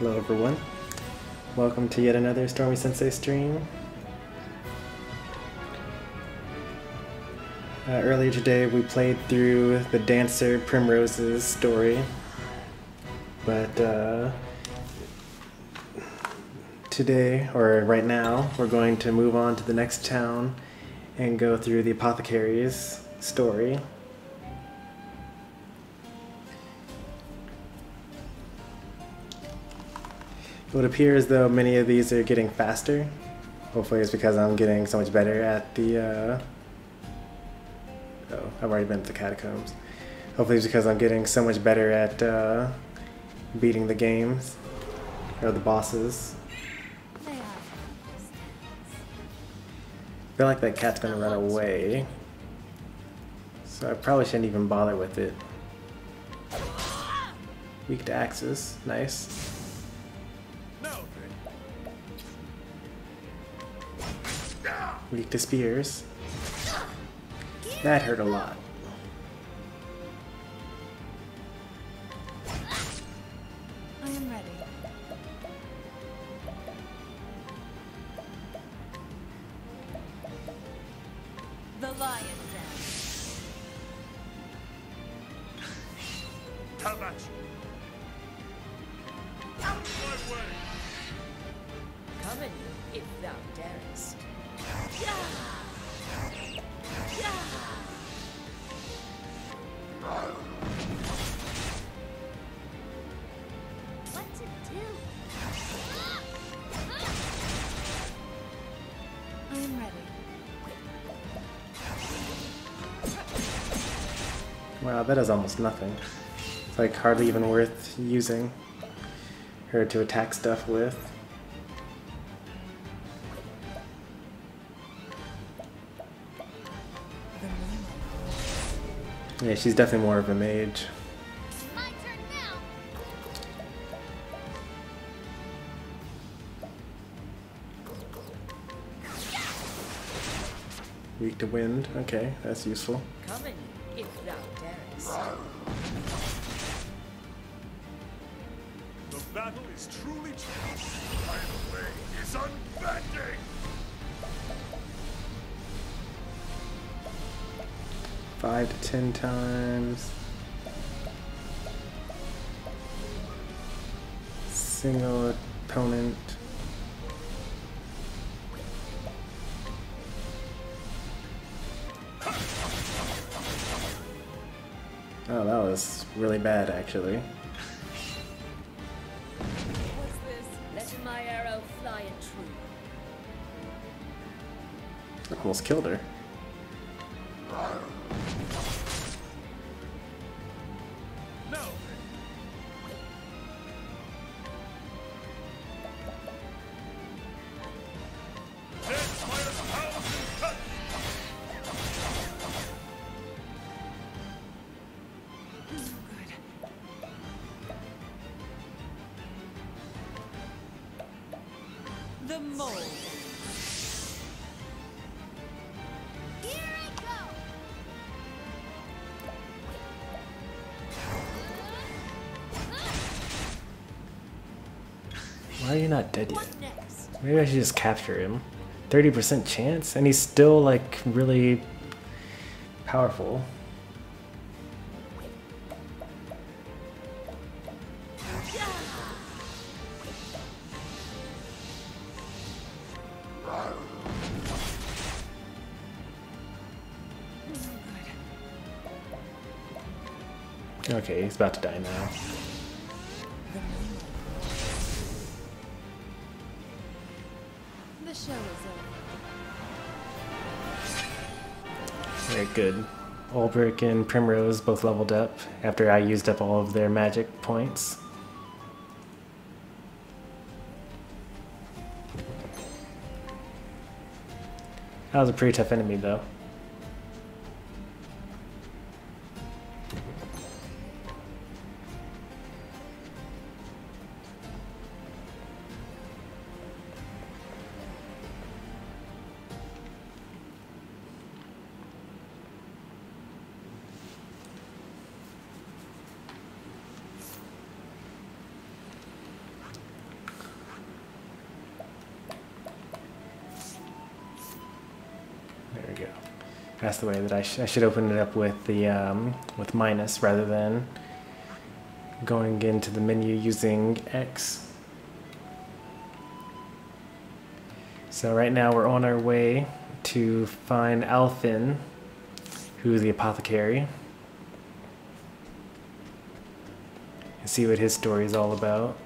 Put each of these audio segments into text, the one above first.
Hello everyone. Welcome to yet another Stormy Sensei stream. Earlier today we played through the Dancer Primrose's story, but today, or right now, we're going to move on to the next town and go through the Apothecary's story. It would appear as though many of these are getting faster. Hopefully it's because I'm getting so much better at the oh, I've already been to the catacombs. Hopefully it's because I'm getting so much better at beating the games, or the bosses. I feel like that cat's gonna run away, so I probably shouldn't even bother with it. Weak to axes, nice. Weak to spears. That hurt a lot. I am ready. The lion dance. How much? Out of my way! Come in, if thou darest. What to do? I am ready. Wow, that is almost nothing. It's like hardly even worth using her to attack stuff with. Yeah, she's definitely more of a mage. My turn now. Weak to wind. Okay, that's useful. Come in, if thou darest. The battle is truly final way is unbending! 5 to 10 times. Single opponent. Oh, that was really bad, actually. What's this? Let my arrow fly and true. Almost killed her. No! Death by 1,000 cuts! The mole. Here I go. Why are you not dead yet? What next? Maybe I should just capture him. 30% chance? And he's still, like, really powerful. Okay, he's about to die now. The show is over. Very good. Ulbrich and Primrose both leveled up after I used up all of their magic points. That was a pretty tough enemy, though. That's the way that I should open it up with the with minus rather than going into the menu using X. So right now we're on our way to find Alfyn, who's the Apothecary, and see what his story is all about.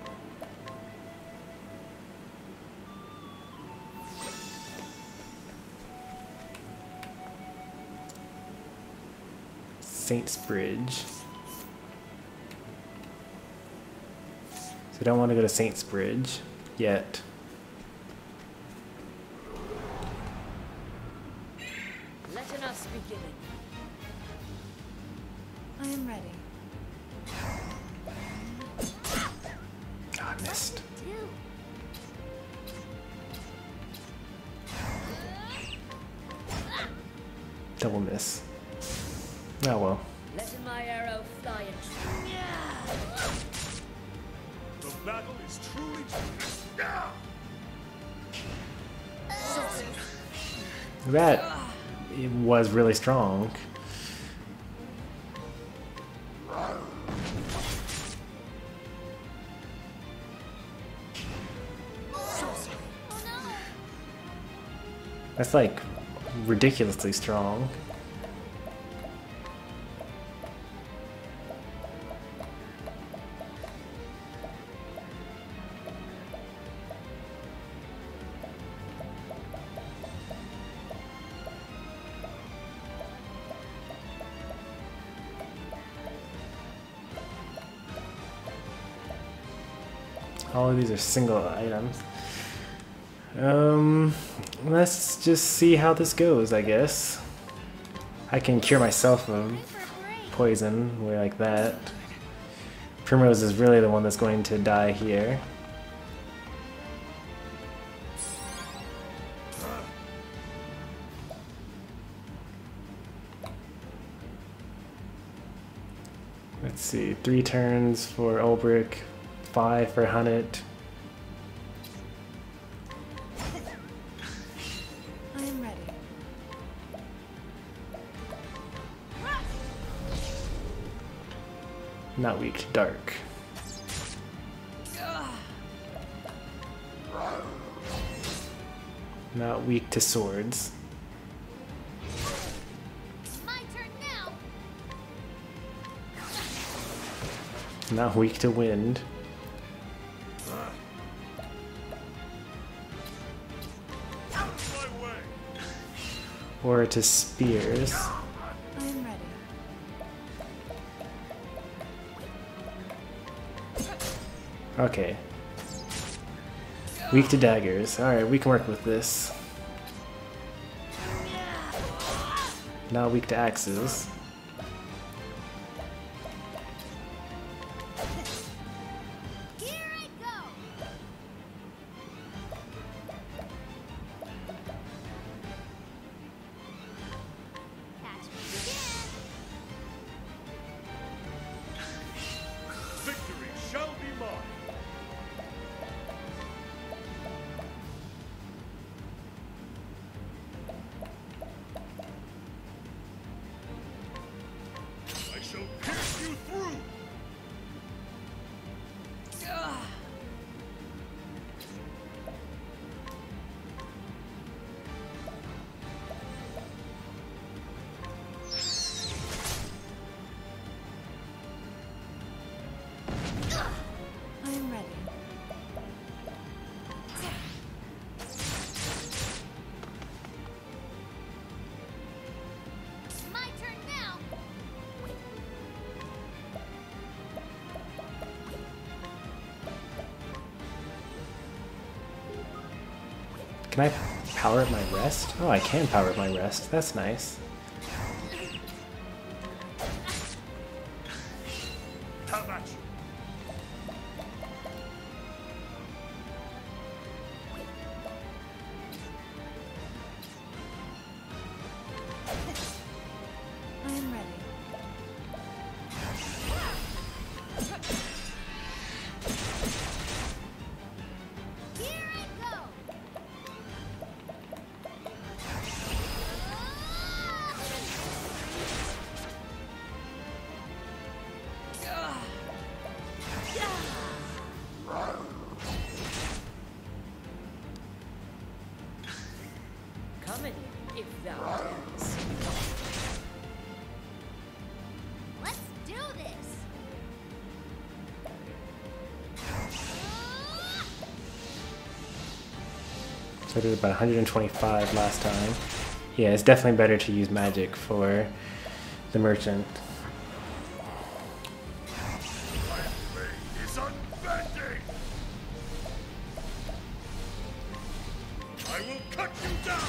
Saint's Bridge. So I don't want to go to Saint's Bridge yet. Let us begin. I am ready. Oh, I missed. Double miss. Oh well. Let my arrow fly and The battle is truly. That it was really strong. That's like ridiculously strong. All of these are single items. Let's just see how this goes, I guess. I can cure myself of poison way like that. Primrose is really the one that's going to die here. Let's see, 3 turns for Ulbrich, 5 for Hunnet. I am ready. Not weak to dark. Not weak to swords. My turn now. Not weak to wind. Or to spears. I am ready. Okay. Weak to daggers. Alright, we can work with this. Not weak to axes. Here I go. Catch me again. Victory shall be mine. I shall pierce you through. I am ready. My turn now. Can I power up my rest? Oh, I can power up my rest. That's nice. How about you? I am ready. Here I go. if thou dares. Let's do this. So I did about 125 last time. Yeah, it's definitely better to use magic for the merchant. My blade is unbending. I will cut you down.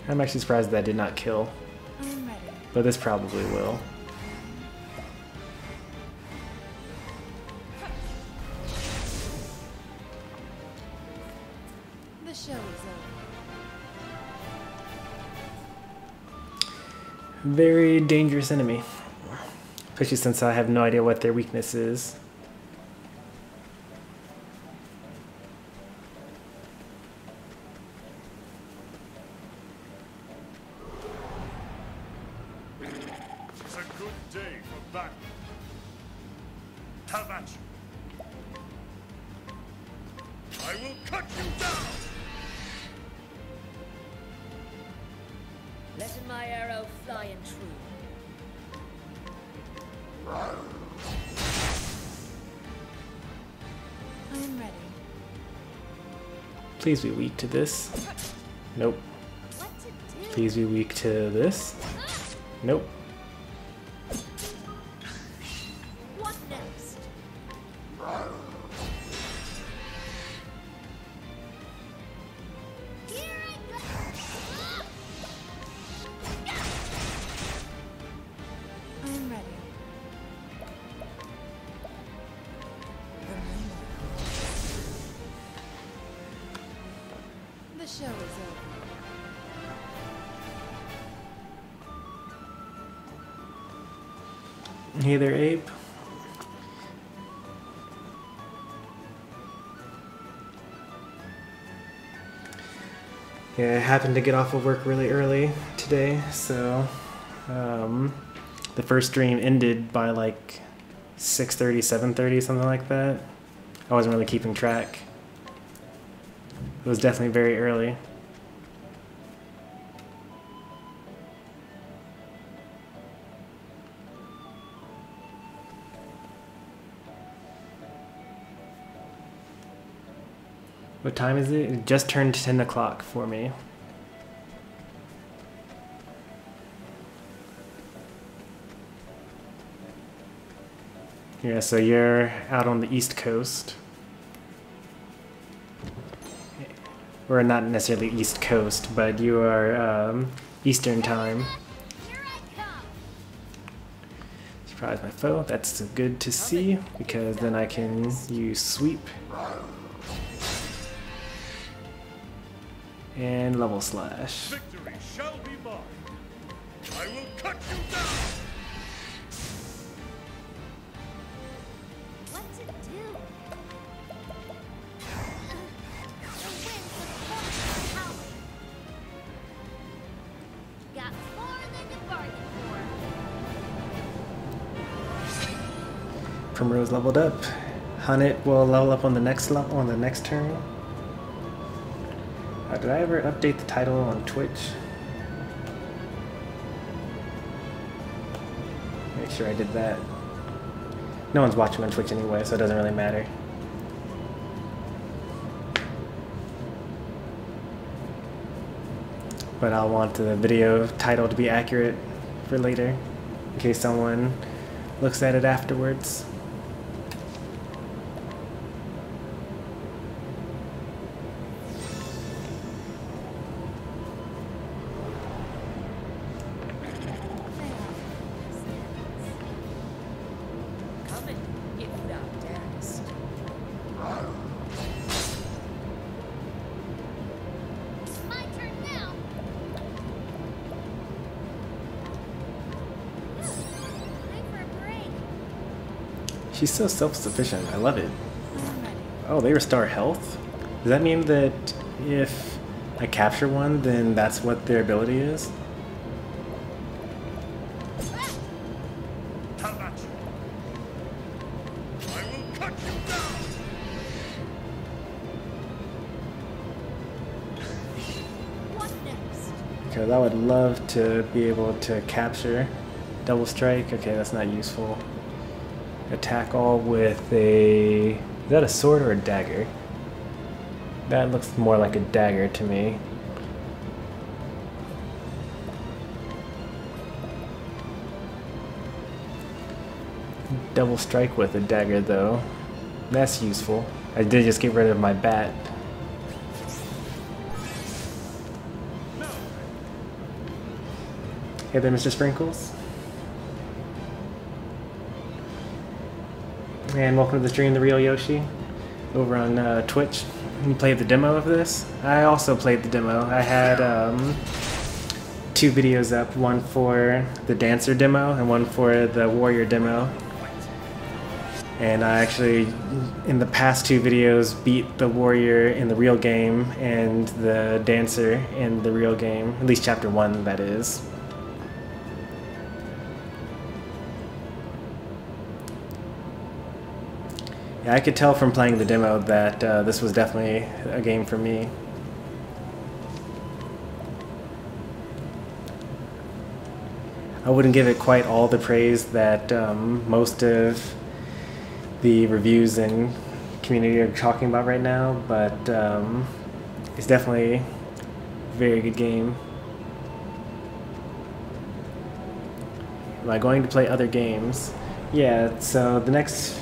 I'm actually surprised that did not kill, I'm ready. but this probably will. The show is over. Very dangerous enemy, especially since I have no idea what their weakness is. It's a good day for battle. Have at you. I will cut you down. Let my arrow fly and true. I am ready. Please be weak to this. Nope. What to do? Please be weak to this. Nope. What next? Here I go. I am ready. The show is over. Hey there, ape. Yeah, I happened to get off of work really early today, so the first stream ended by like 6:30, 7:30, something like that. I wasn't really keeping track. It was definitely very early. What time is it? It just turned 10 o'clock for me. Yeah, so you're out on the East Coast. Or not necessarily East Coast, but you are Eastern time. Here I come. Surprise my foe. That's good to see, because then I can use sweep. And level slash. Victory shall be mine. I will cut you down. What to do? The winds of fortune are howling. Got more than you bargained for. Primrose leveled up. Hunnet will level up on the next level on the next turn. Did I ever update the title on Twitch? Make sure I did that. No one's watching on Twitch anyway, so it doesn't really matter. But I'll want the video title to be accurate for later, in case someone looks at it afterwards. Coming, if thou darest. My turn now. Time for a break. She's so self-sufficient. I love it. I'm ready. Oh, they restore health? Does that mean that if I capture one, then that's what their ability is? Have at you. I will cut you down. What next? because I would love to be able to capture double strike. Okay, that's not useful. Attack all with a... is that a sword or a dagger? That looks more like a dagger to me. Double strike with a dagger though. That's useful. I did just get rid of my bat. Hey there, Mr. Sprinkles. And welcome to the stream, The Real Yoshi, over on Twitch. You played the demo of this? I also played the demo. I had 2 videos up, one for the dancer demo and one for the warrior demo. And I actually, in the past 2 videos, beat the warrior in the real game and the dancer in the real game. At least chapter 1, that is. Yeah, I could tell from playing the demo that this was definitely a game for me. I wouldn't give it quite all the praise that most of the reviews and community are talking about right now, but it's definitely a very good game. Am I going to play other games? Yeah, so the next...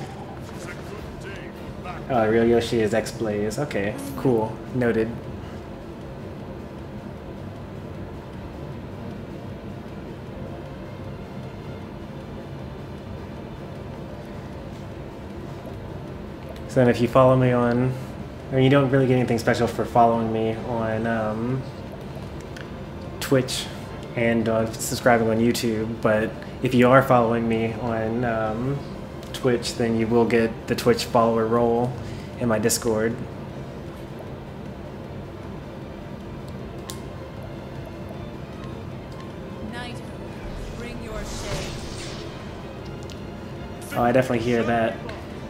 oh, Real Yoshi is X-Blaze. Okay, cool. Noted. So then if you follow me on... I mean, you don't really get anything special for following me on Twitch and subscribing on YouTube, but if you are following me on Twitch, then you will get the Twitch follower role in my Discord. Night, bring your shade. Oh, I definitely hear that.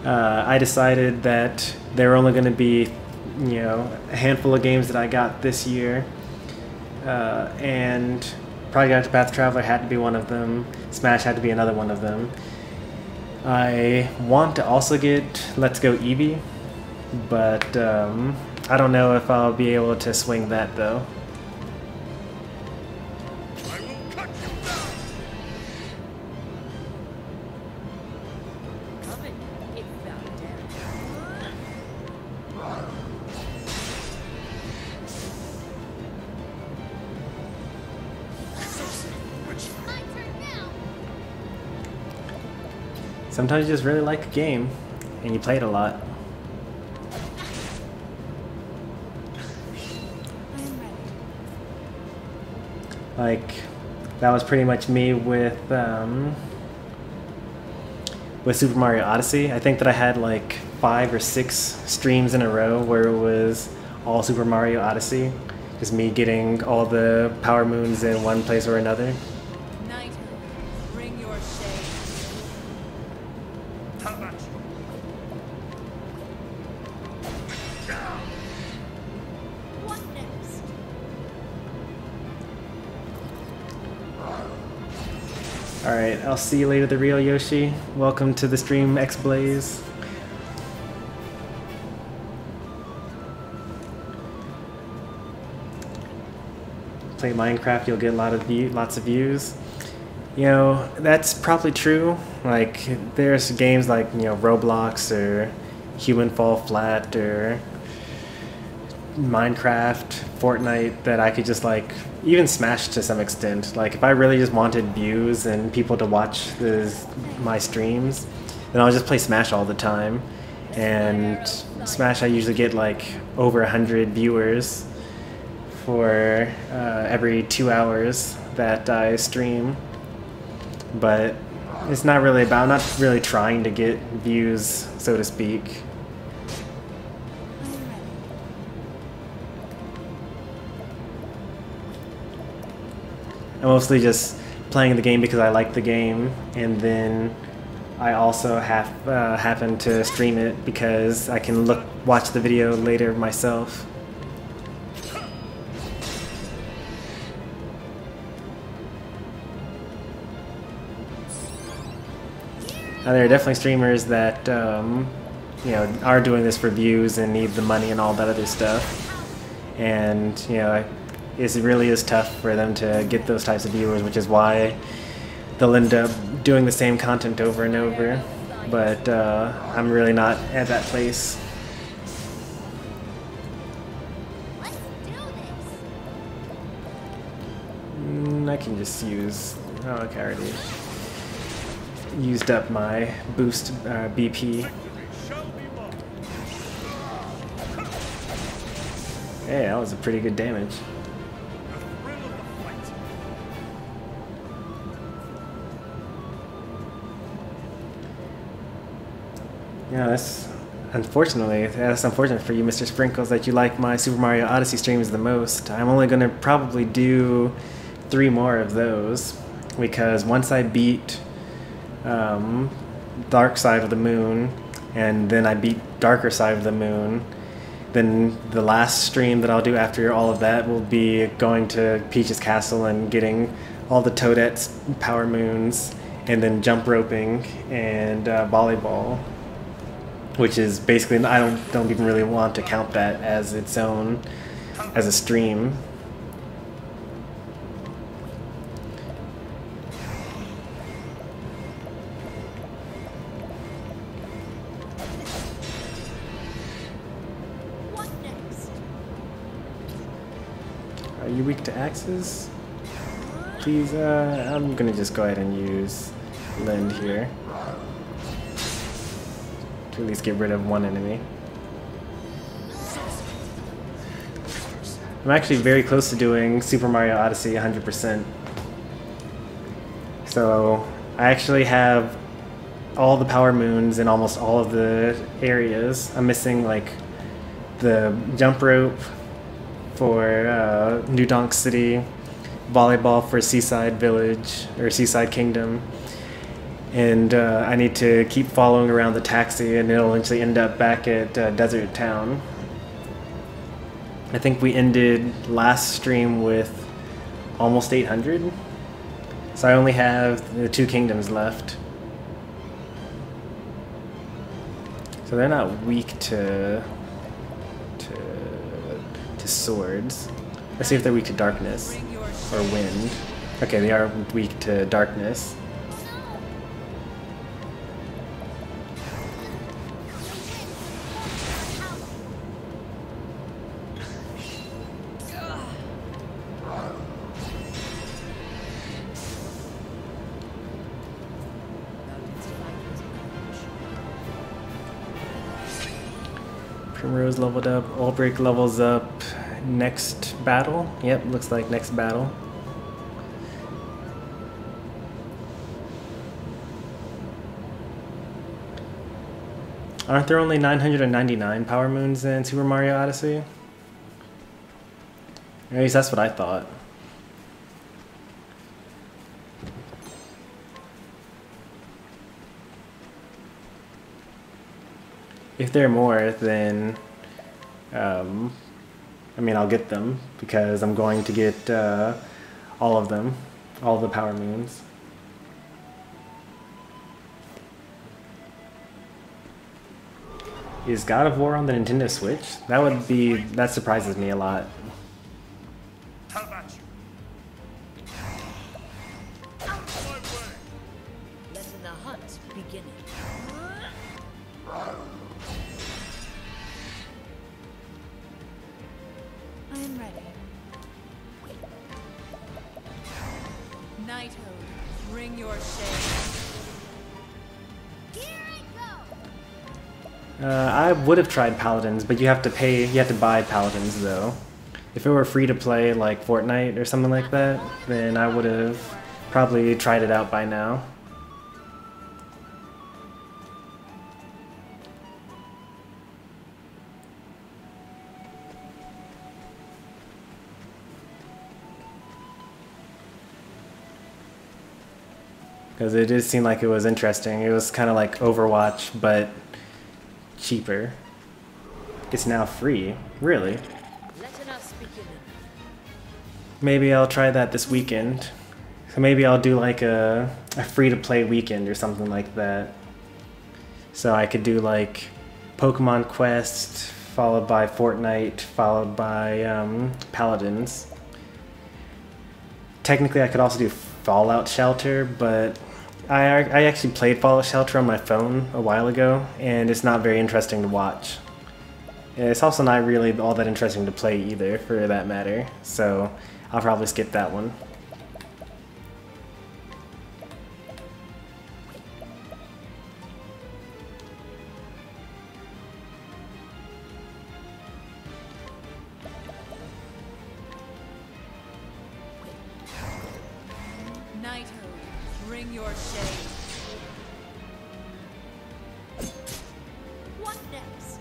I decided that there were only going to be, you know, a handful of games that I got this year, and probably Octopath Traveller had to be one of them. Smash had to be another one of them. I want to also get Let's Go Eevee, but I don't know if I'll be able to swing that though. I will cut you down. Coven, it found down. My turn now. Sometimes you just really like a game, and you play it a lot. Like, that was pretty much me with Super Mario Odyssey. I think that I had like 5 or 6 streams in a row where it was all Super Mario Odyssey. Just me getting all the power moons in one place or another. Night, bring your shade. How much? What next? Alright, I'll see you later, The Real Yoshi. Welcome to the stream, X-Blaze. Play Minecraft, you'll get a lot of lots of views. You know, that's probably true. Like, there's games like, you know, Roblox or Human Fall Flat or Minecraft, Fortnite, that I could just like, even Smash to some extent. Like, if I really just wanted views and people to watch my streams, then I'll just play Smash all the time. And Smash, I usually get like over 100 viewers for every 2 hours that I stream. But it's not really about, I'm not really trying to get views, so to speak. I'm mostly just playing the game because I like the game, and then I also happen to stream it because I can watch the video later myself. There are definitely streamers that you know, are doing this for views and need the money and all that other stuff. And you know, it really is tough for them to get those types of viewers, which is why they'll end up doing the same content over and over. But I'm really not at that place. Let's do this. I can just use. Oh, okay, I already used up my boost BP. Hey, that was a pretty good damage. Yeah, that's unfortunate for you, Mr. Sprinkles, that you like my Super Mario Odyssey streams the most. I'm only gonna probably do 3 more of those, because once I beat Dark Side of the Moon, and then I beat Darker Side of the Moon, then the last stream that I'll do after all of that will be going to Peach's Castle and getting all the Toadette's Power Moons, and then jump roping and volleyball, which is basically, I don't even really want to count that as its own, as a stream. What next? Are you weak to axes? Please, I'm gonna just go ahead and use Lend here to at least get rid of one enemy. I'm actually very close to doing Super Mario Odyssey 100%. So I actually have all the Power Moons in almost all of the areas. I'm missing like the jump rope for New Donk City, volleyball for Seaside Village or Seaside Kingdom, and I need to keep following around the taxi, and it'll eventually end up back at Desert Town. I think we ended last stream with almost 800, so I only have the 2 kingdoms left. So they're not weak to swords. Let's see if they're weak to darkness or wind. Okay, they are weak to darkness. Primrose leveled up, Ulbrich levels up next battle. Yep, looks like next battle. Aren't there only 999 Power Moons in Super Mario Odyssey? At least that's what I thought. If there are more, then I mean, I'll get them, because I'm going to get all of them, all of the Power Moons. Is God of War on the Nintendo Switch? That surprises me a lot. How about you? Letting the hunt begin. I am ready. Knighthood, bring your shade. Here I go. I would have tried Paladins, but you have to buy Paladins though. If it were free to play like Fortnite or something like that, then I would have probably tried it out by now. Because it did seem like it was interesting. It was kind of like Overwatch, but cheaper. It's now free. Really? Letting us begin. Maybe I'll try that this weekend. So maybe I'll do like a free-to-play weekend or something like that. So I could do like Pokemon Quest, followed by Fortnite, followed by Paladins. Technically I could also do Fallout Shelter, but I actually played Fallout Shelter on my phone a while ago, and it's not very interesting to watch. It's also not really all that interesting to play either, for that matter, so I'll probably skip that one. Knighthood, bring your shade. What next?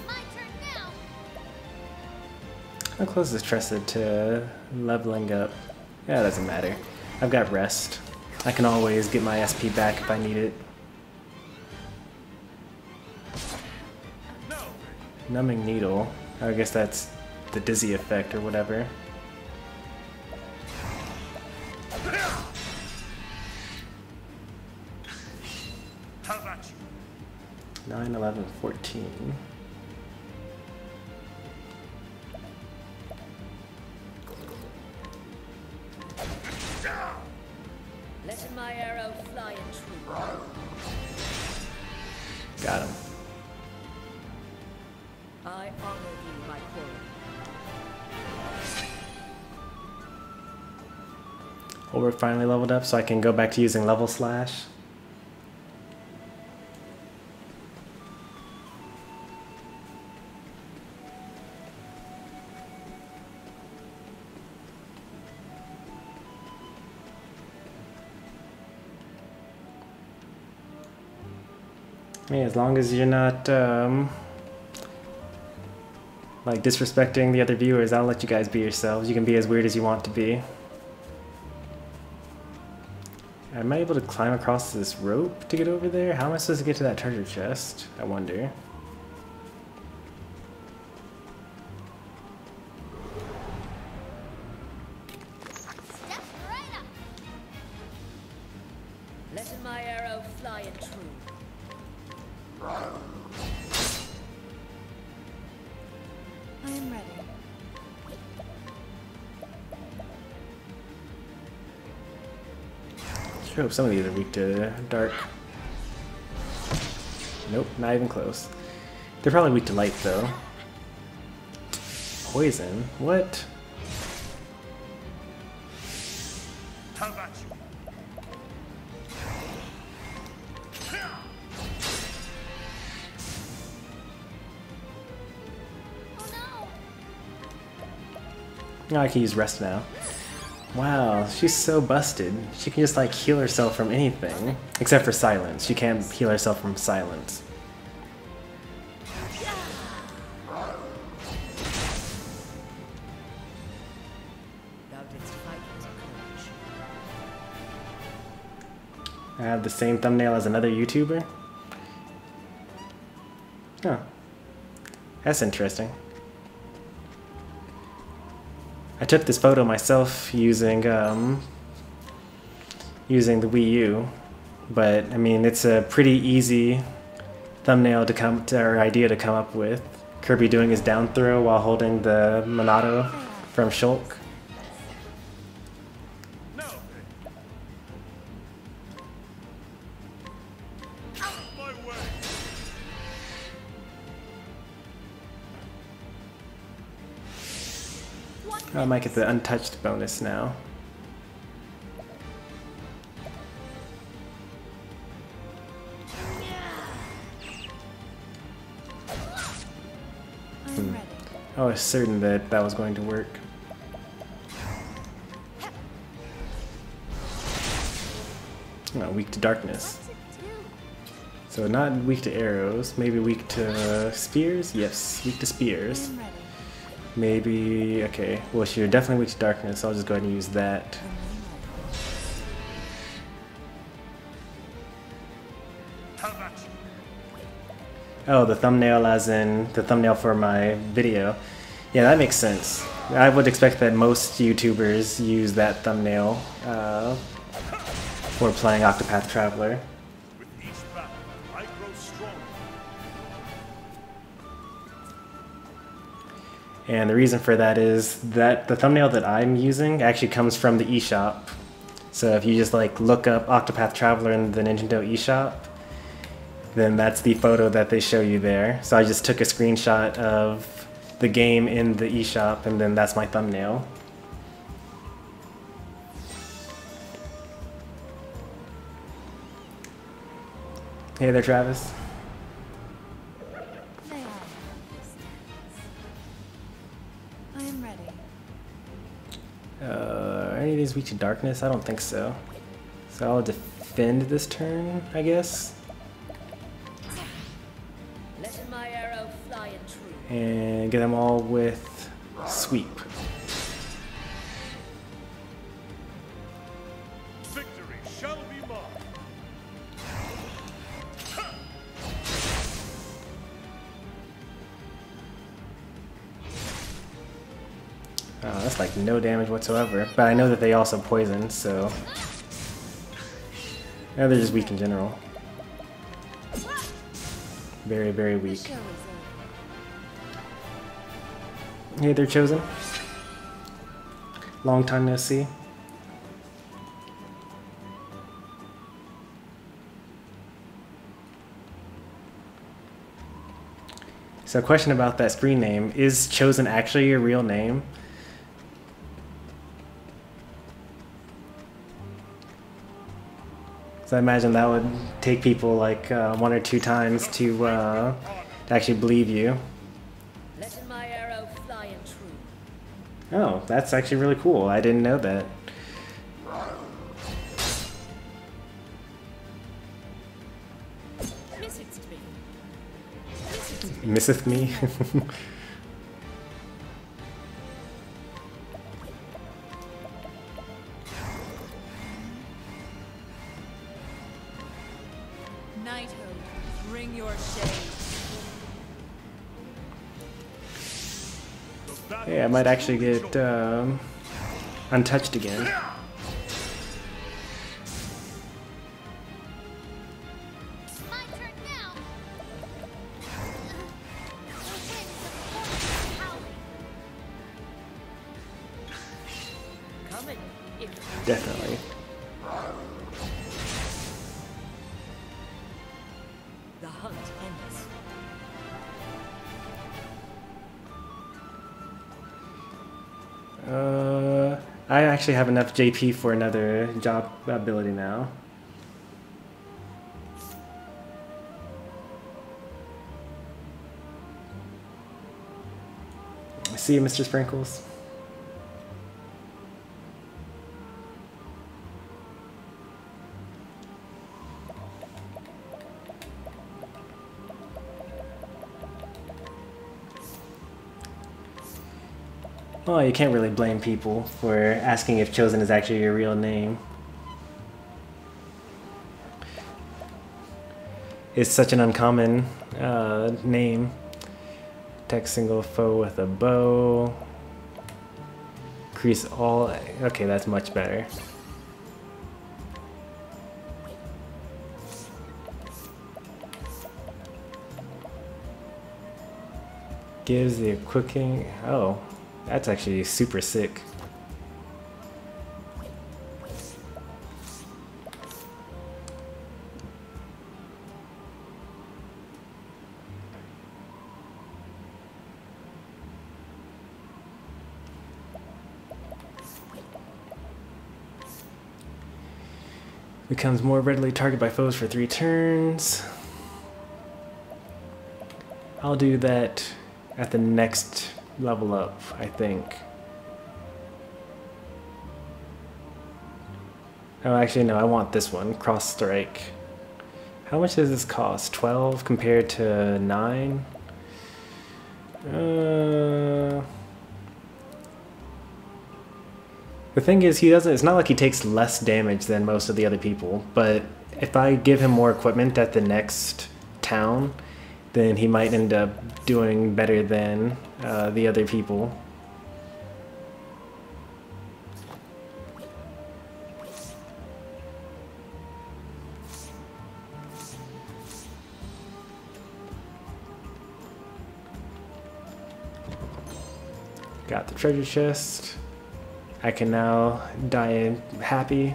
My turn now. How close is Tressa to leveling up? Yeah, it doesn't matter. I've got rest. I can always get my SP back if I need it. Numbing Needle. I guess that's the dizzy effect or whatever. How about you? 9, 11, 14. Let my arrow fly in true. Got him. I honor you, my queen. Well, we're finally leveled up, so I can go back to using level slash. Hey, as long as you're not like disrespecting the other viewers, I'll let you guys be yourselves. You can be as weird as you want to be. Am I able to climb across this rope to get over there? How am I supposed to get to that treasure chest? I wonder. Step right up. Let my arrow fly in true. I am ready. Sure hope some of these are weak to dark. Nope, not even close. They're probably weak to light though. Poison? What? How about you? Oh Oh, I can use rest now. Wow, she's so busted. She can just like heal herself from anything. Except for silence. She can't heal herself from silence. Thou didst fight with courage. I have the same thumbnail as another YouTuber. Oh. That's interesting. I took this photo myself using using the Wii U, but I mean it's a pretty easy thumbnail to come to, or idea to come up with. Kirby doing his down throw while holding the Monado from Shulk. No. Out of my way. I might get the untouched bonus now. I'm ready. I was certain that that was going to work. Oh, weak to darkness. What's it do? So not weak to arrows, maybe weak to spears? Yes, weak to spears. I'm ready. Maybe, okay, well you're definitely weak to darkness, so I'll just go ahead and use that. How about you? Oh, the thumbnail as in the thumbnail for my video. Yeah, that makes sense. I would expect that most YouTubers use that thumbnail for playing Octopath Traveller. With each battle, I grow stronger. And the reason for that is that the thumbnail that I'm using actually comes from the eShop. So if you just like look up Octopath Traveller in the Nintendo eShop, then that's the photo that they show you there. So I just took a screenshot of the game in the eShop, and then that's my thumbnail. Hey there, Travis. They are I am ready. Are any of these weak to darkness? I don't think so. So I'll defend this turn, I guess. Let my arrow fly and true. And get them all with sweep. Victory shall be mine. Oh, that's like no damage whatsoever. But I know that they also poison, so... Yeah, they're just weak in general. Very, very weak. Show is over. Hey, they're chosen. Long time no see. So, a question about that screen name: is Chosen actually your real name? So I imagine that would take people like 1 or 2 times to actually believe you. Let my arrow fly and true. Oh, that's actually really cool. I didn't know that. Misseth me. Misseth me? Knighthood, bring your shade. Hey, I might actually get untouched again. My turn now. The winds of fortune howling. Coming. If Definitely. the hunt ends. I actually have enough JP for another job ability now. See you, Mr. Sprinkles. Well, you can't really blame people for asking if Chosen is actually your real name. It's such an uncommon name. Attack single foe with a bow. Increase all... Okay, that's much better. Gives the equipping... Oh. That's actually super sick. Becomes more readily targeted by foes for 3 turns. I'll do that at the next level up, I think. Oh, actually, no, I want this one, Cross Strike. How much does this cost? 12 compared to 9? The thing is, he doesn't. It's not like he takes less damage than most of the other people, but if I give him more equipment at the next town, then he might end up doing better than the other people. Got the treasure chest. I can now die happy.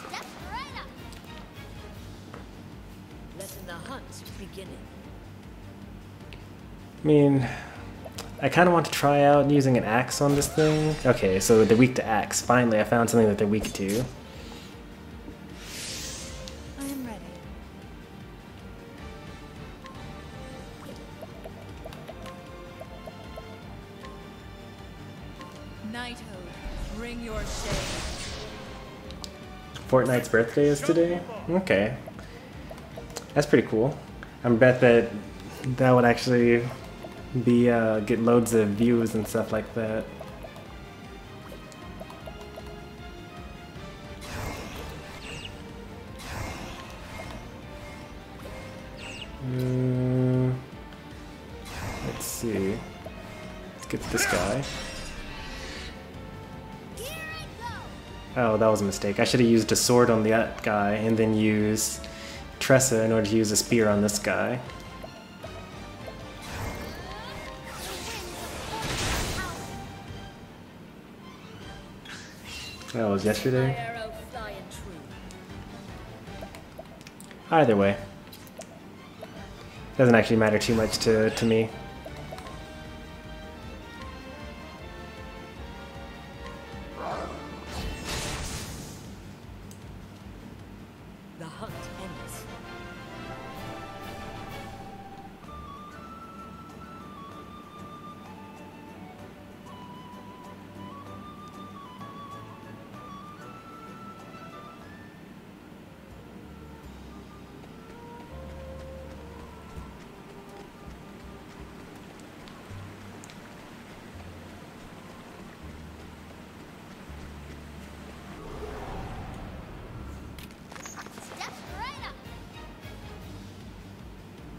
Step right up. Letting the hunt begin. I mean, I kind of want to try out using an axe on this thing. Okay, so they're weak to axe. Finally, I found something that they're weak to. I am ready. Knighthood, bring your shade. Fortnite's birthday is today? Okay. That's pretty cool. I bet that that would actually be get loads of views and stuff like that. Let's see. Let's get this guy. Here I go. Oh, that was a mistake. I should have used a sword on that guy and then use Tressa in order to use a spear on this guy. That was My yesterday. arrow flying true. Either way. Doesn't actually matter too much to me. The hunt ends. Step right up.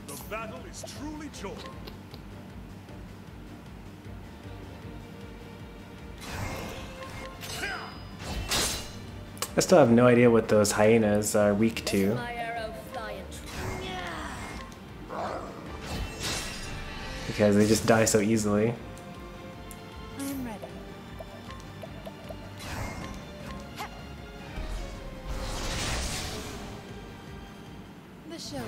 The battle is truly joined. I still have no idea what those hyenas are weak to. My arrow flying true. Because they just die so easily. I am ready. The show is over.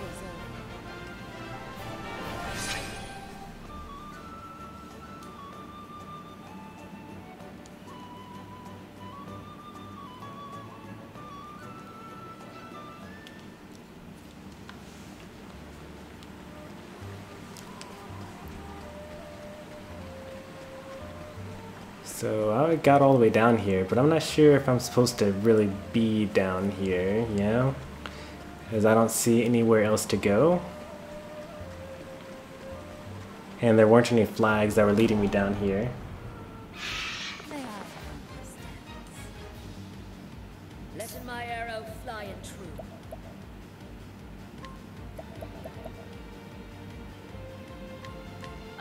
So I got all the way down here, but I'm not sure if I'm supposed to really be down here, you know? Because I don't see anywhere else to go. And there weren't any flags that were leading me down here. They are. Letting my arrow flying true.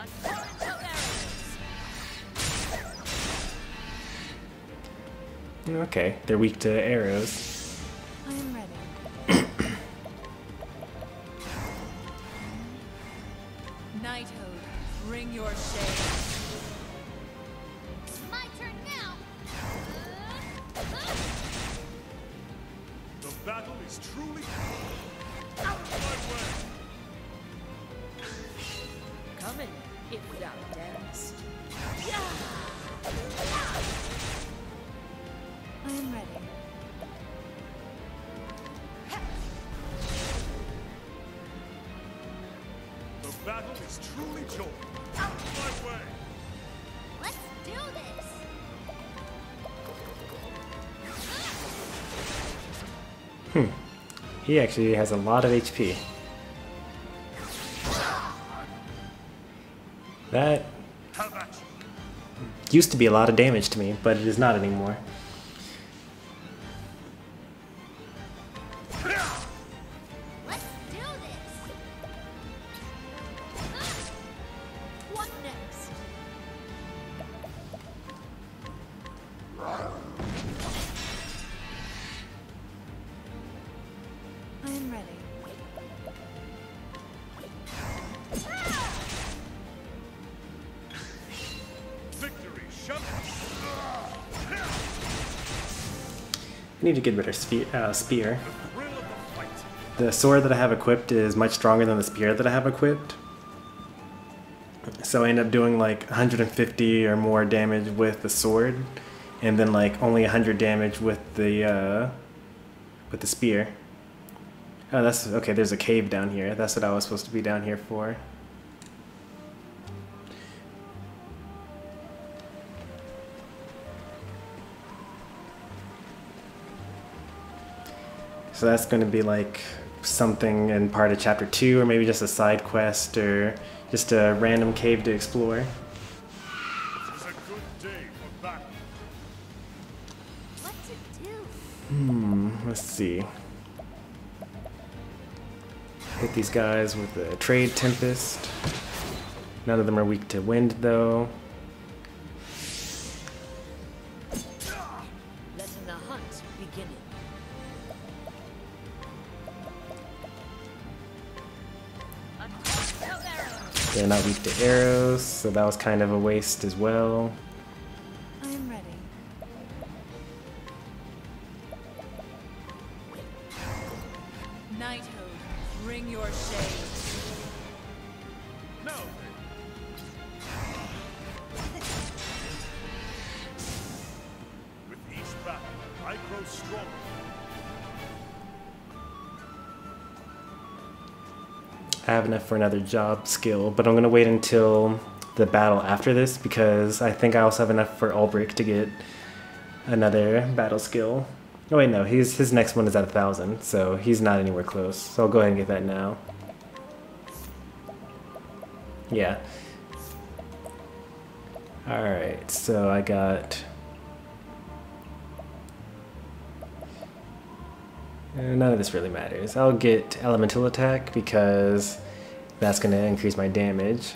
A torrent of arrows. Okay, they're weak to arrows. I am ready. Knighthood, bring your shade. It's my turn now. The battle is truly out of my way. Coming, if thou darest. I am ready. The battle is truly joined. Out of my way. Let's do this. He actually has a lot of HP. That How about you? used to be a lot of damage to me, but it is not anymore. Let's do this. What next? I am ready. I need to get rid of spear. The thrill of the fight. The sword that I have equipped is much stronger than the spear that I have equipped. So I end up doing like 150 or more damage with the sword, and then like only 100 damage with the spear. Oh, that's okay. There's a cave down here. That's what I was supposed to be down here for. So that's going to be like something in part of chapter 2, or maybe just a side quest, or just a random cave to explore. This is a good day for battle. What's it do? Let's see. Hit these guys with a Trade Tempest. None of them are weak to wind, though. Letting the hunt begin. They're not weak to arrows, so that was kind of a waste as well. I am ready. Knighthood, bring your shade. Now then. With each battle, I grow stronger. I have enough for another job skill, but I'm going to wait until the battle after this, because I think I also have enough for Ulbrich to get another battle skill. Oh wait, no, his next one is at 1,000, so he's not anywhere close. So I'll go ahead and get that now. Yeah. Alright, so I got... none of this really matters. I'll get Elemental Attack because that's going to increase my damage.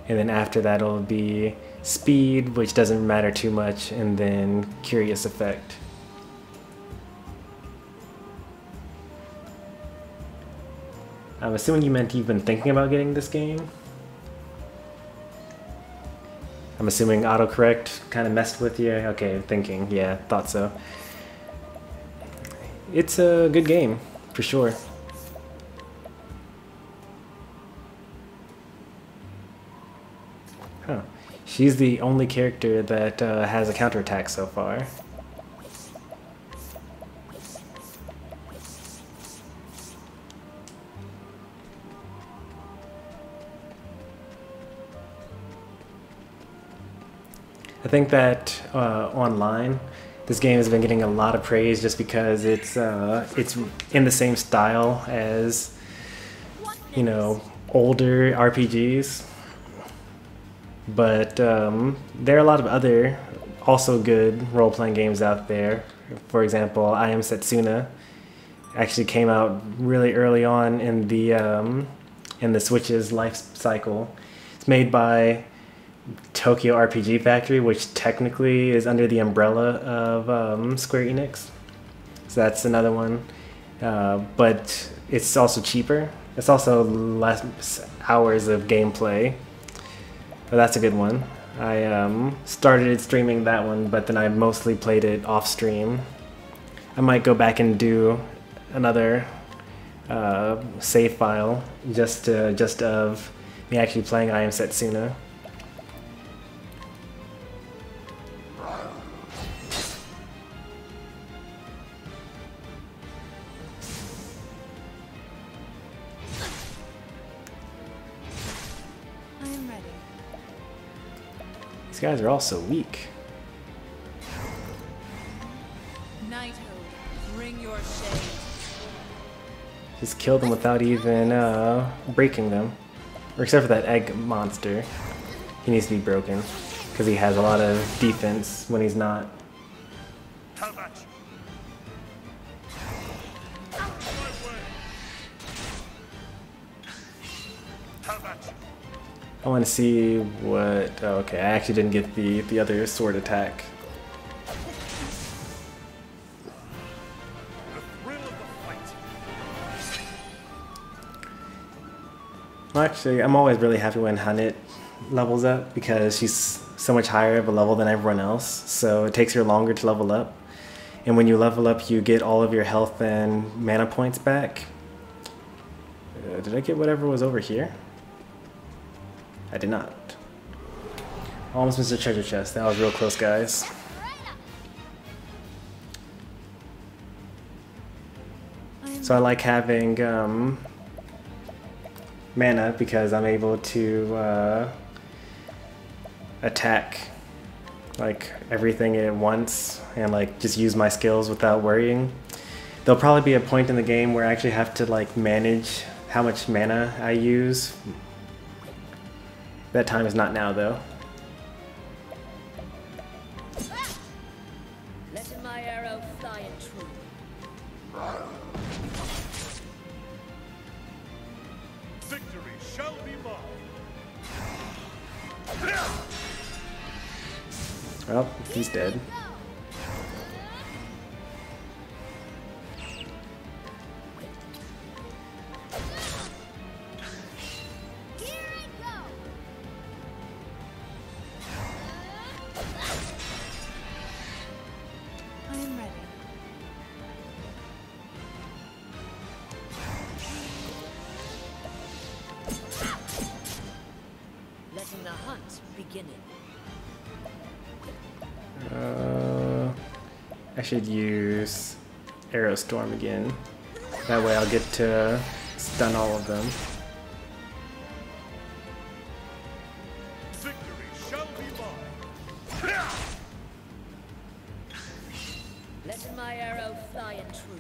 And then after that it'll be Speed, which doesn't matter too much, and then Curious Effect. I'm assuming you meant you've been thinking about getting this game. I'm assuming autocorrect kind of messed with you. Okay, thinking. Yeah, thought so. It's a good game, for sure. Huh. She's the only character that has a counterattack so far. I think that online, this game has been getting a lot of praise just because it's in the same style as, you know, older RPGs. But there are a lot of other also good role-playing games out there. For example, I Am Setsuna actually came out really early on in the Switch's life cycle. It's made by Tokyo RPG Factory, which technically is under the umbrella of Square Enix. So that's another one. But it's also cheaper. It's also less hours of gameplay. But that's a good one. I started streaming that one, but then I mostly played it off stream. I might go back and do another save file just of me actually playing I Am Setsuna. I am ready. These guys are all so weak. Knighthood, bring your shade. Just kill them without even breaking them. Or except for that egg monster. He needs to be broken. Because he has a lot of defense when he's not. How about you? How about you? I want to see what... Oh, okay, I actually didn't get the other sword attack. The thrill of the fight. Well, actually, I'm always really happy when Hanit levels up because she's so much higher of a level than everyone else, so it takes her longer to level up. And when you level up, you get all of your health and mana points back. Did I get whatever was over here? I did not. Almost missed a treasure chest. That was real close, guys. So I like having mana because I'm able to attack like everything at once and like just use my skills without worrying. There'll probably be a point in the game where I actually have to like manage how much mana I use. That time is not now though. Letting my arrow fly in true. Victory shall be mine. Well, he's dead. Letting the hunt begin. I should use Arrow Storm again. That way I'll get to stun all of them. Victory shall be mine. Letting my arrow fly in true.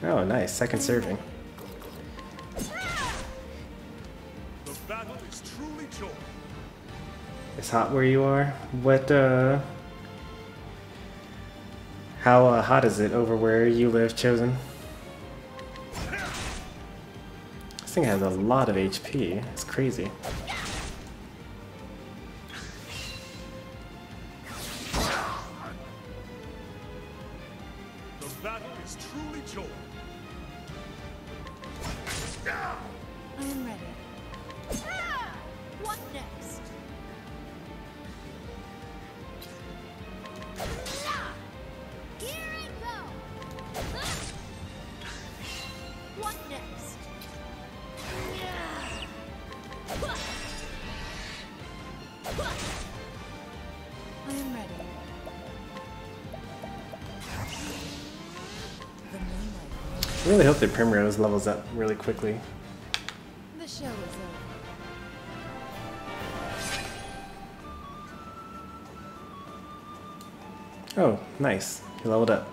Oh, nice. Second serving. The battle is truly joy. It's hot where you are. What, how hot is it over where you live, Chosen? This thing has a lot of HP. It's crazy. The battle is truly joy. I am ready. What next? Here I go. What next? I am ready. The moonlight. I really hope that Primrose levels up really quickly. The show is over. Oh, nice. He leveled up.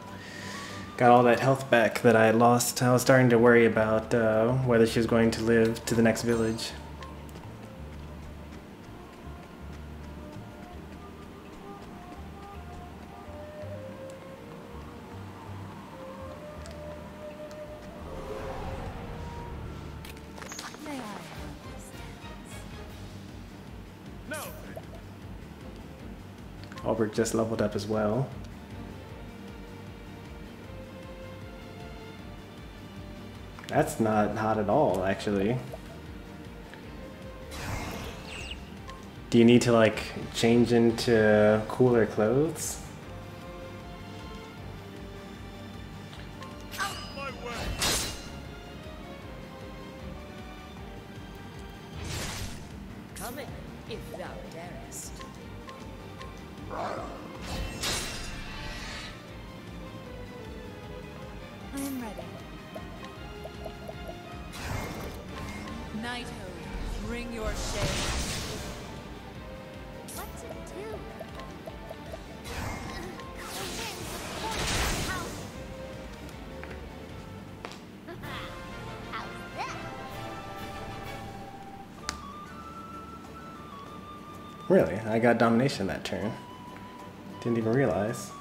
Got all that health back that I had lost. I was starting to worry about whether she was going to live to the next village. May I have this dance? Now, Albert just leveled up as well. That's not hot at all, actually. Do you need to, like, change into cooler clothes? out my way. Come in, if thou darest. I am ready. Knighthood, bring your shade. What to do? The winds of fortune howling. How's that? Really? I got domination that turn. Didn't even realize.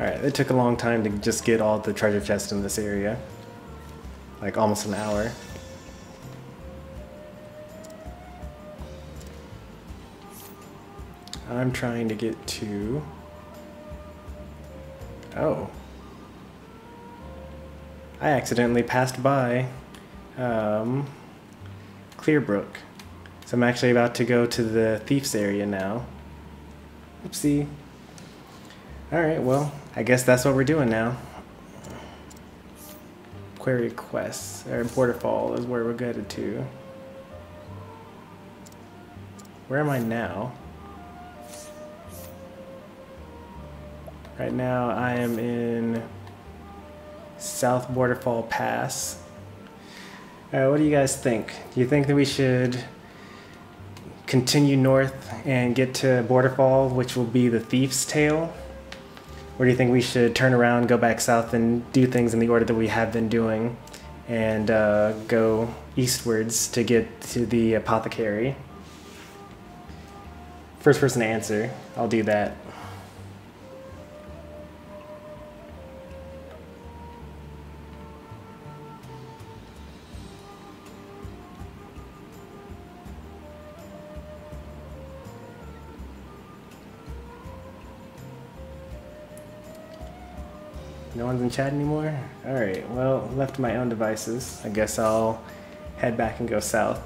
Alright, it took a long time to just get all the treasure chests in this area. Like almost an hour. I'm trying to get to... Oh. I accidentally passed by Clearbrook. So I'm actually about to go to the Thief's area now. Oopsie. Alright, well, I guess that's what we're doing now. Query quests, or Borderfall is where we're headed to. Where am I now? Right now I am in South Borderfall Pass. What do you guys think? Do you think that we should continue north and get to Borderfall, which will be the Thief's Tale? Or do you think we should turn around, go back south, and do things in the order that we have been doing, and go eastwards to get to the Apothecary? First person to answer, I'll do that. No one's in chat anymore? Alright, well, left to my own devices. I guess I'll head back and go south.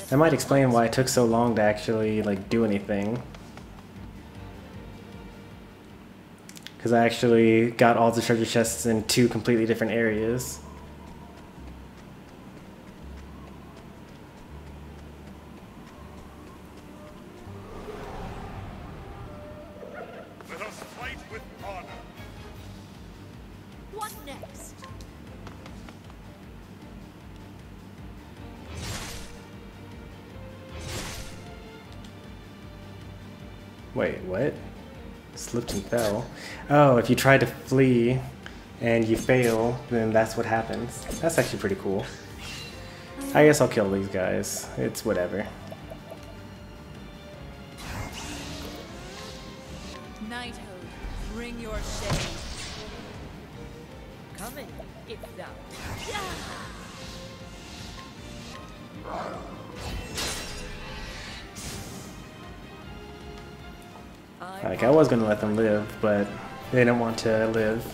That might explain why it took so long to actually, like, do anything. Because I actually got all the treasure chests in 2 completely different areas. Let us fight with honor. What next? Wait, what? Slipped and fell. Oh, if you try to flee and you fail, then that's what happens. That's actually pretty cool. I guess I'll kill these guys. It's whatever. Knighthood, bring your shade. Coming, if thou. Like, I was gonna let them live, but they didn't want to live.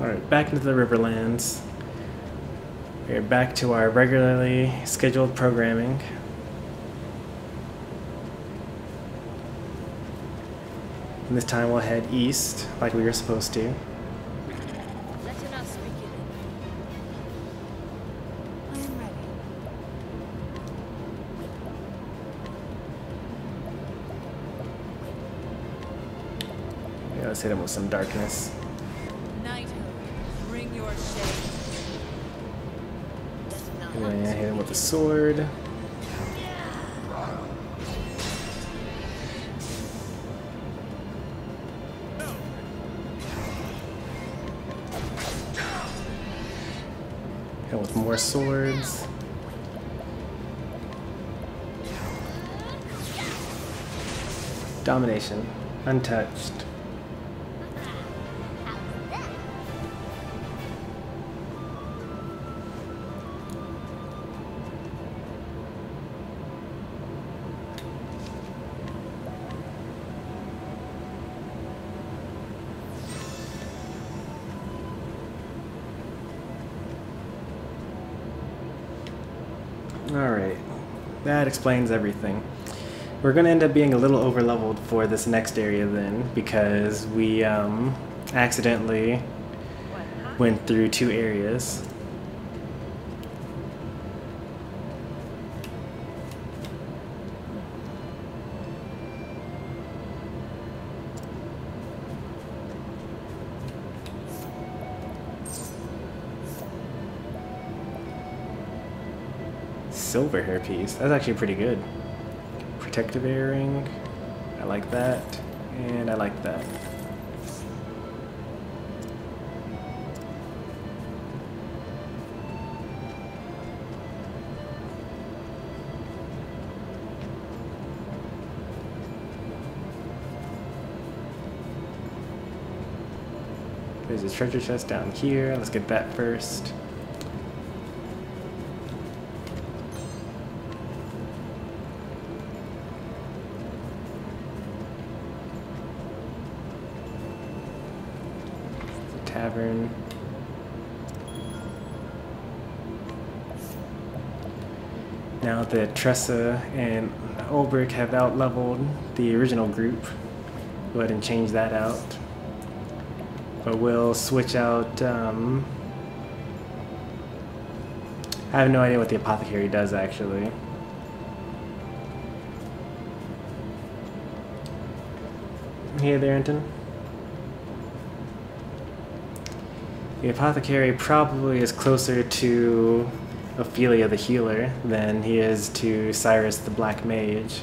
Alright, back into the Riverlands. We're back to our regularly scheduled programming. And this time we'll head east, like we were supposed to. Let us begin. I am ready. Yeah, let's hit him with some darkness. Knighthood, bring your shade. And then hit him with the sword. Hit him with more swords. Domination. Untouched. Alright, that explains everything. We're going to end up being a little over-leveled for this next area then, because we accidentally went through 2 areas. Silver hairpiece. That's actually pretty good. Protective earring. I like that. And I like that. There's a treasure chest down here. Let's get that first. Tavern. Now that Tressa and Ulbrich have out-leveled the original group, go ahead and change that out. But we'll switch out, I have no idea what the Apothecary does actually. Hey there, Anton. The Apothecary probably is closer to Ophelia the Healer than he is to Cyrus the Black Mage.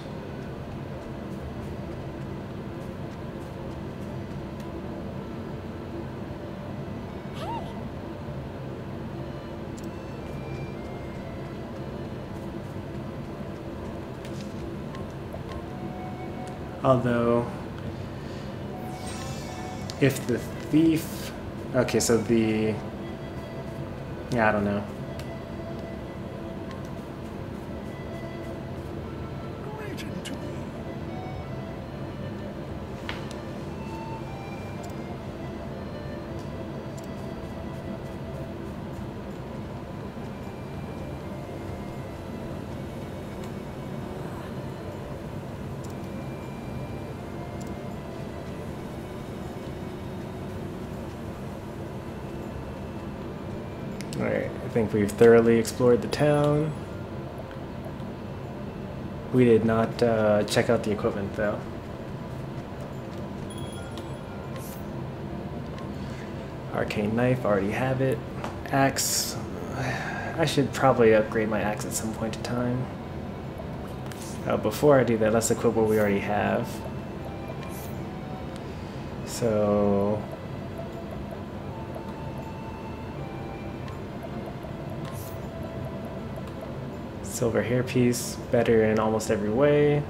Although, if the thief... Okay, so the... Yeah, I don't know. Greeting to me. Alright, I think we've thoroughly explored the town. We did not check out the equipment though. Arcane knife, already have it. Axe, I should probably upgrade my axe at some point in time. Before I do that, let's equip what we already have. So... Silver hairpiece, better in almost every way.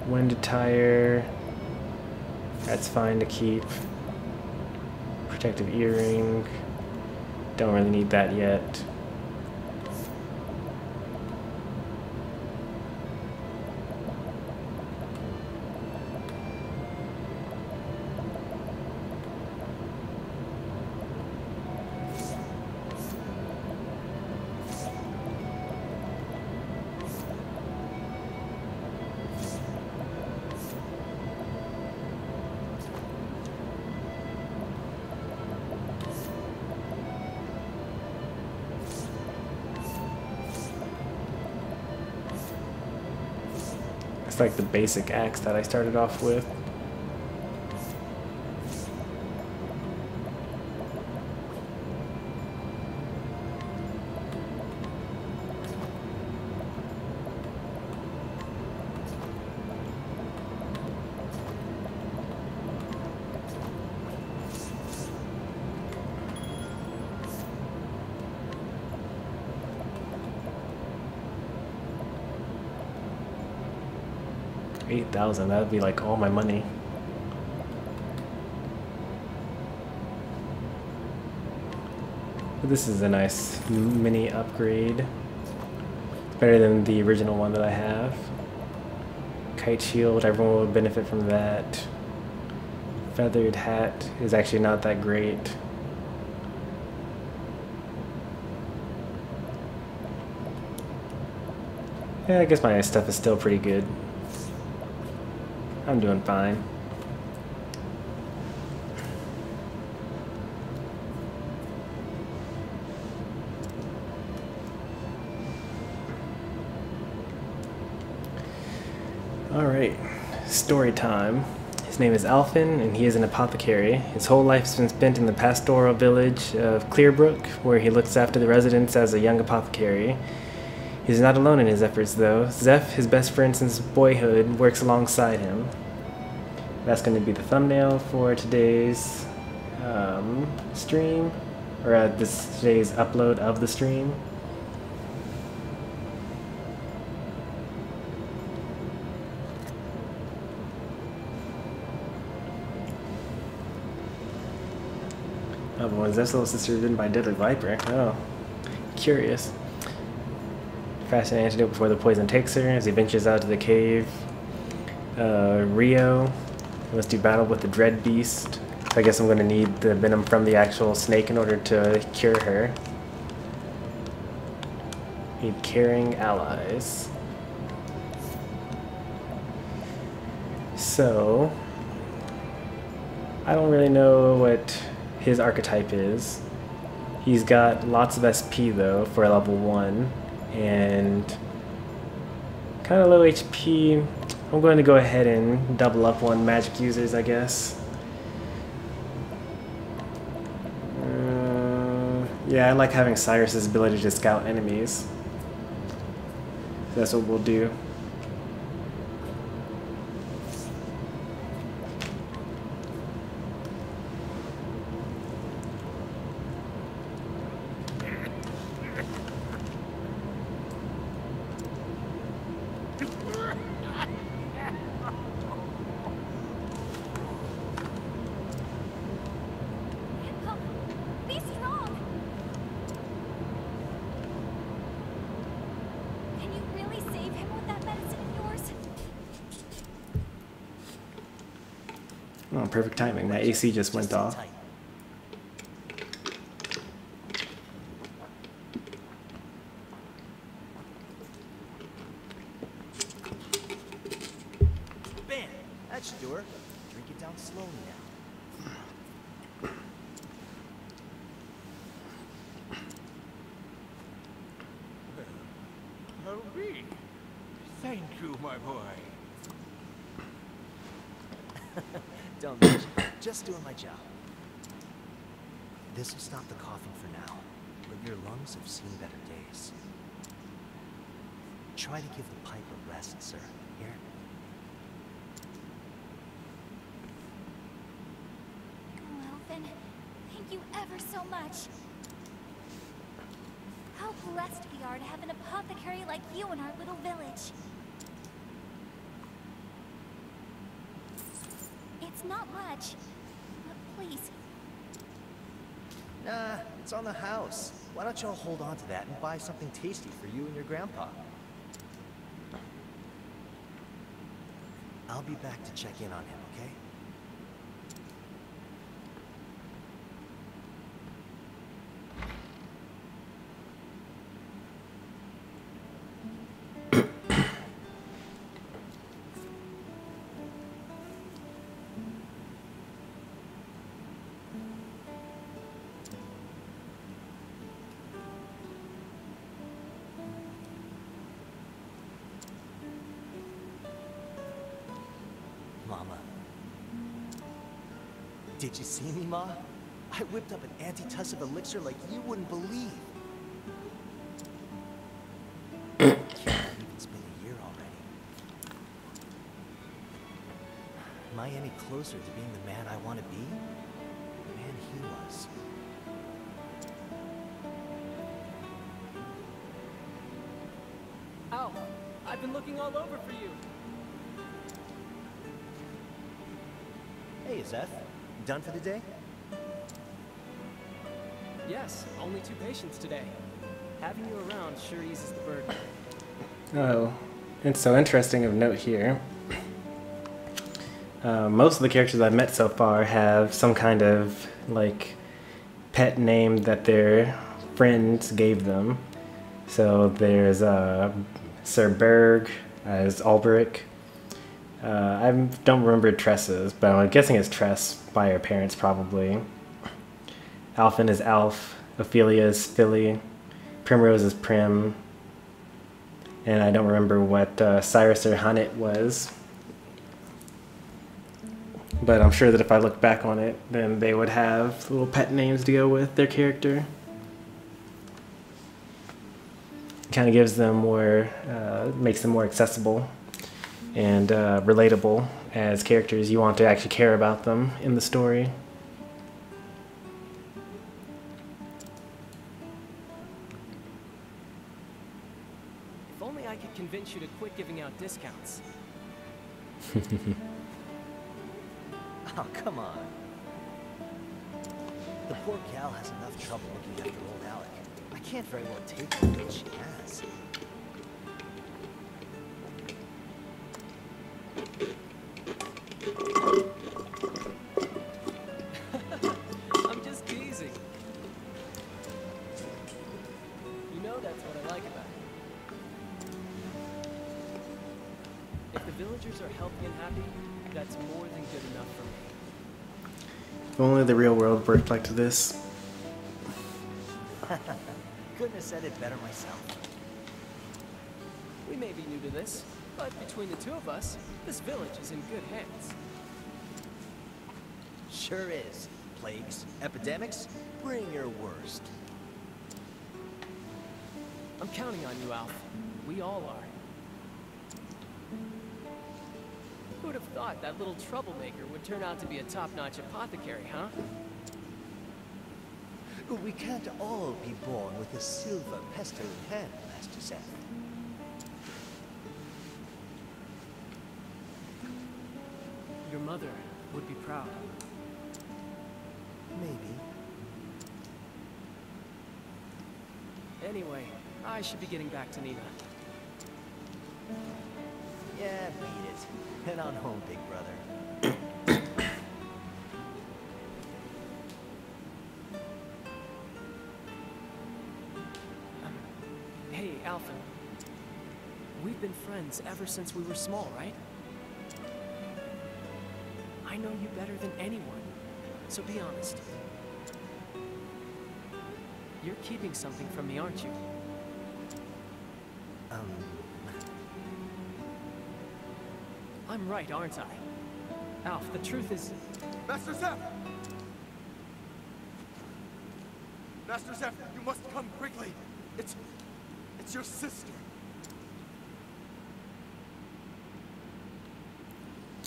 Wind attire, that's fine to keep. Protective earring, don't really need that yet. It's like the basic axe that I started off with. $8,000, that'd be like all my money. But this is a nice mini upgrade. It's better than the original one that I have. Kite shield, everyone will benefit from that. Feathered hat is actually not that great. Yeah, I guess my stuff is still pretty good. I'm doing fine. Alright, story time. His name is Alfyn, and he is an apothecary. His whole life has been spent in the pastoral village of Clearbrook, where he looks after the residents as a young apothecary. He's not alone in his efforts, though. Zeph, his best friend since boyhood, works alongside him. That's going to be the thumbnail for today's stream, or today's upload of the stream. Oh, but when Zeth's little sister is bitten by a deadly viper. Oh, curious. Fascinating antidote before the poison takes her as he ventures out to the cave. Rio must do battle with the dread beast. So I guess I'm going to need the venom from the actual snake in order to cure her. Need caring allies. So I don't really know what his archetype is. He's got lots of SP though for level 1 and kind of low HP. I'm going to go ahead and double up on magic users, I guess. Yeah, I like having Cyrus's ability to scout enemies. So that's what we'll do. Be strong! Can you really save him with that medicine of yours? Oh, perfect timing. My AC just went off. Bam! That should do her. Drink it down slowly now. Marie, thank you, my boy. Don't mention it. Just doing my job. This will stop the coughing for now, but your lungs have seen better days. Try to give the pipe a rest, sir. Here. Oh, Alfyn, thank you ever so much. How blessed we are to have an apothecary like you in our little village. It's not much, but please. Nah, it's on the house. Why don't y'all hold on to that and buy something tasty for you and your grandpa? I'll be back to check in on him, okay? Mama. Did you see me, Ma? I whipped up an antitussive elixir like you wouldn't believe. Can't believe it's been a year already. Am I any closer to being the man I want to be? The man he was. Alf, I've been looking all over for you. Hey, Zeth. Done for the day? Yes, only 2 patients today. Having you around sure eases the burden. Oh, it's so interesting of note here. Most of the characters I've met so far have some kind of like pet name that their friends gave them. So there's Sir Berg as Alberic. I don't remember Tress's, but I'm guessing it's Tress by her parents probably. Alfyn is Alf, Ophelia is Philly, Primrose is Prim, and I don't remember what Cyrus or Hanit was. But I'm sure that if I look back on it, then they would have little pet names to go with their character. Kind of gives them more, makes them more accessible and relatable as characters. You want to actually care about them in the story. If only I could convince you to quit giving out discounts. Oh, come on. The poor gal has enough trouble looking after old Alec. I can't very well take the things she has. I'm just teasing. You know that's what I like about it. If the villagers are healthy and happy, that's more than good enough for me. If only the real world worked like this. Couldn't have said it better myself. We may be new to this, but between the two of us, this village is in good hands. Sure is. Plagues, epidemics, bring your worst. I'm counting on you, Alf. We all are. Who'd have thought that little troublemaker would turn out to be a top-notch apothecary, huh? We can't all be born with a silver pestle in hand, Master Zeph. Your mother would be proud. Maybe. Anyway, I should be getting back to Nina. Yeah, beat it. Head on home, big brother. Hey, Alfyn. We've been friends ever since we were small, right? I know you better than anyone, so be honest. You're keeping something from me, aren't you? I'm right, aren't I? Alf, the truth is... Master Zeph! Master Zeph, you must come quickly. It's your sister.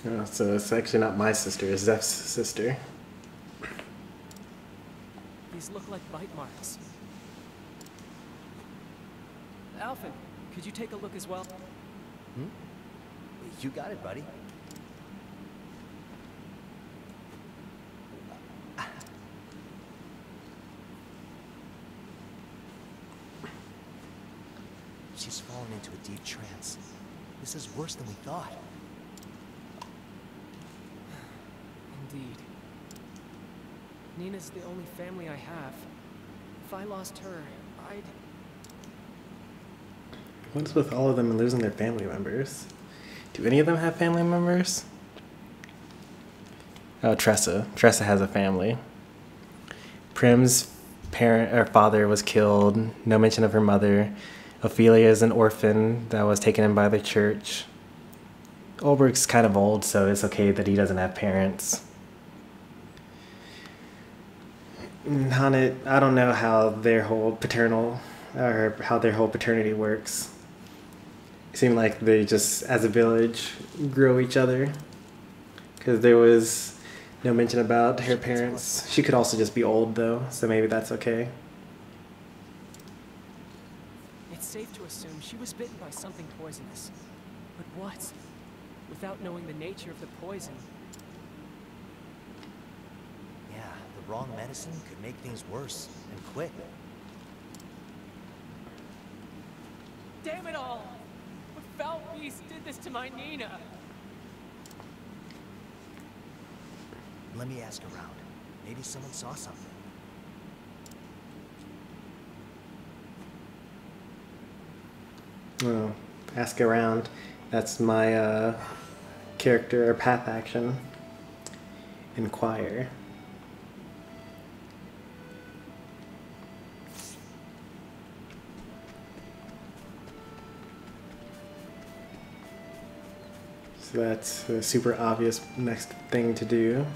Oh, so it's actually not my sister, it's Zeph's sister. These look like bite marks. Alfyn, could you take a look as well? You got it, buddy. She's fallen into a deep trance. This is worse than we thought. Indeed. Nina's the only family I have. If I lost her, I'd... What's with all of them losing their family members? Do any of them have family members? Oh, Tressa. Tressa has a family. Prim's father was killed. No mention of her mother. Ophelia is an orphan that was taken in by the church. Ulbricht's kind of old, so it's okay that he doesn't have parents. Hannet, I don't know how their whole paternity works. It seemed like they just, as a village, grow each other. Because there was no mention about her parents. She could also just be old, though, so maybe that's okay. It's safe to assume she was bitten by something poisonous. But what? Without knowing the nature of the poison. Yeah, the wrong medicine could make things worse, and quick. Damn it all! What foul beast did this to my Nina? Let me ask around. Maybe someone saw something. Oh, ask around. That's my character or path action. Inquire. So that's a super obvious next thing to do.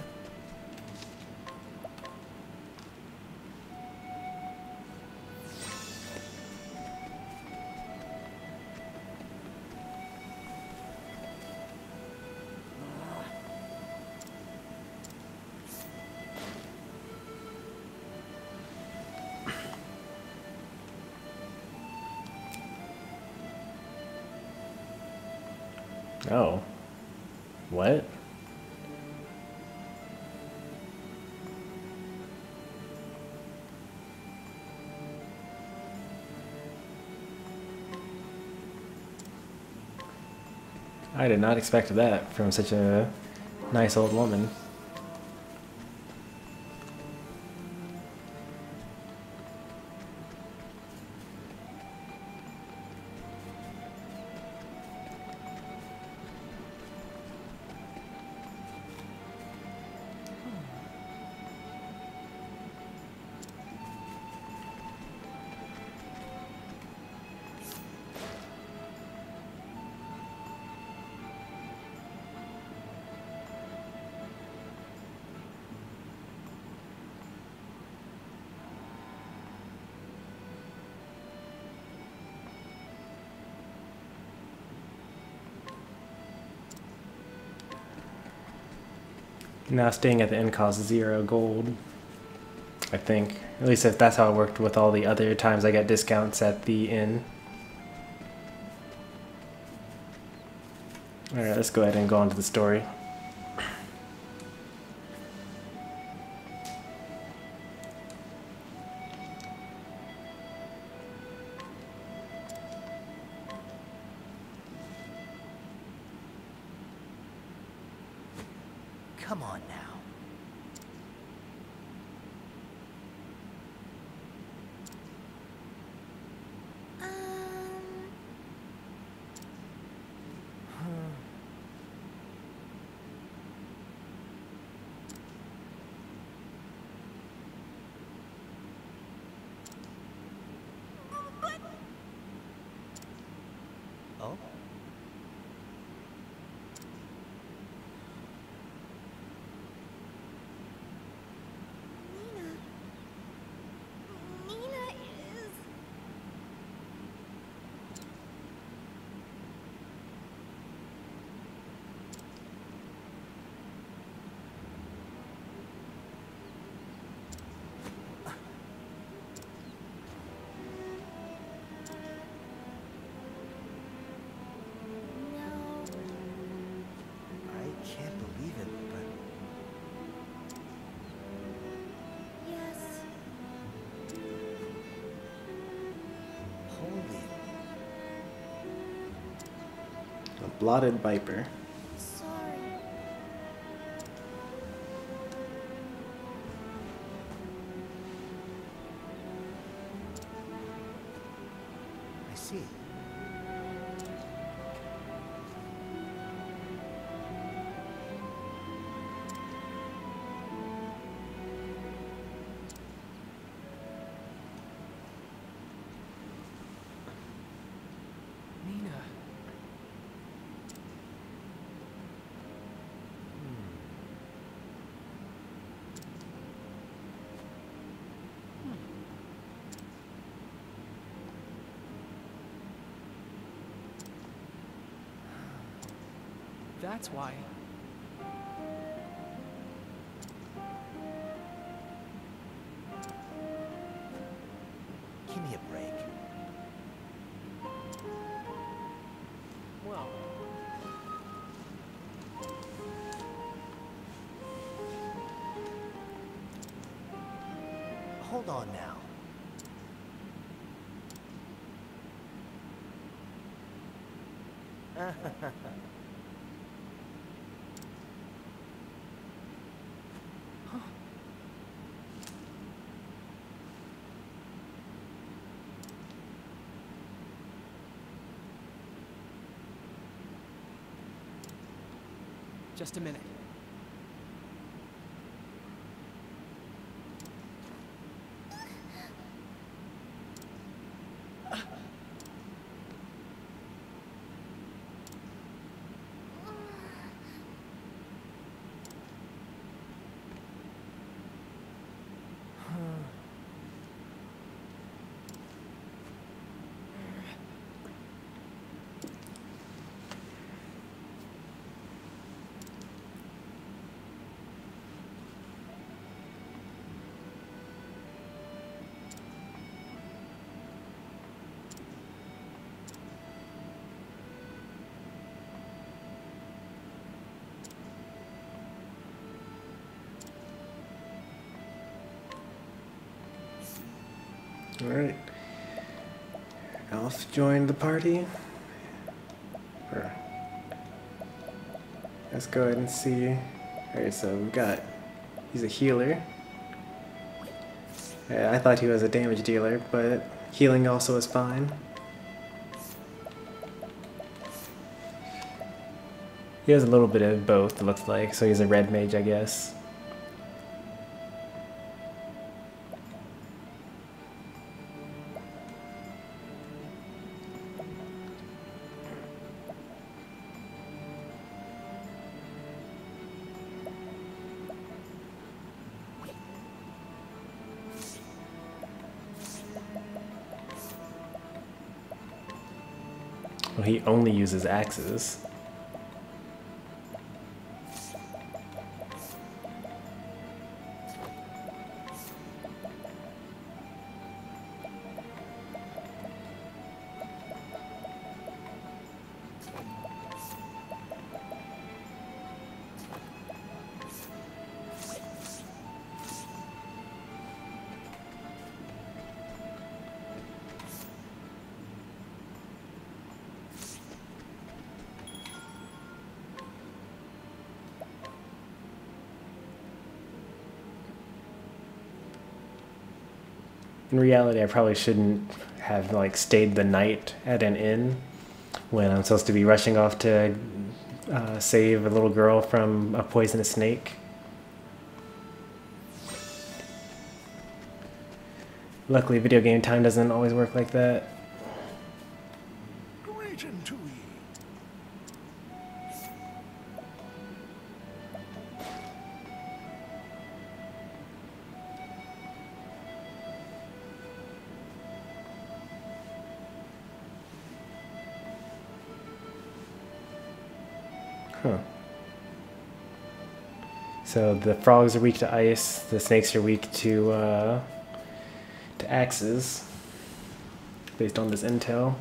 Oh. What? I did not expect that from such a nice old woman. Now staying at the inn costs 0 gold, I think. At least if that's how it worked with all the other times I got discounts at the inn. Alright, let's go ahead and go on to the story. Come on now. Oh? Nina is... No. I can't believe it, but Yes. holy... A blotted viper. Sorry. I see. Nina. That's why. Give me a break. Well, Hold on now. just a minute. Alright. Alf joined the party. Or Let's go ahead and see. Alright, so we've got, he's a healer. Yeah, I thought he was a damage dealer, but healing also is fine. He has a little bit of both, it looks like, so he's a red mage, I guess. Well, he only uses axes. In reality, I probably shouldn't have like stayed the night at an inn when I'm supposed to be rushing off to save a little girl from a poisonous snake. Luckily, video game time doesn't always work like that. Greeting to ye. Huh. So the frogs are weak to ice, the snakes are weak to axes, based on this intel.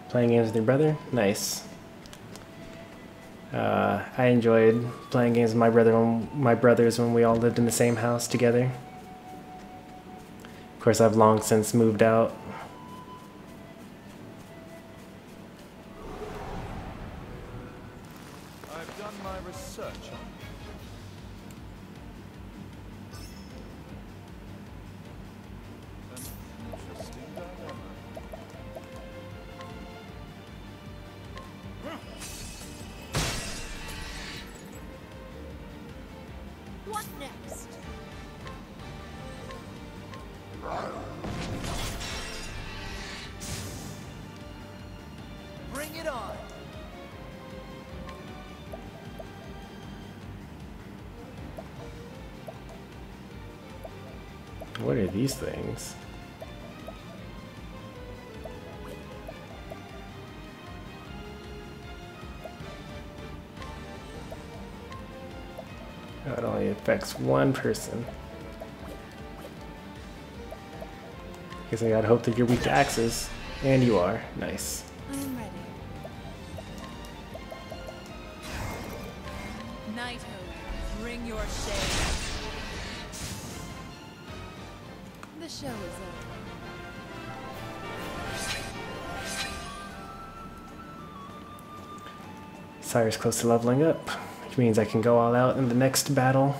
Playing games with your brother? Nice. I enjoyed playing games with my brothers when we all lived in the same house together. Of course, I've long since moved out. I've done my research on an interesting dilemma. What next? Bring it on! What are these things? Oh, it only affects one person. Guess I gotta hope that you're weak to axes. And you are. Nice. I'm ready. Knighthood, bring your shade. The show is over. Cyrus close to leveling up, which means I can go all out in the next battle.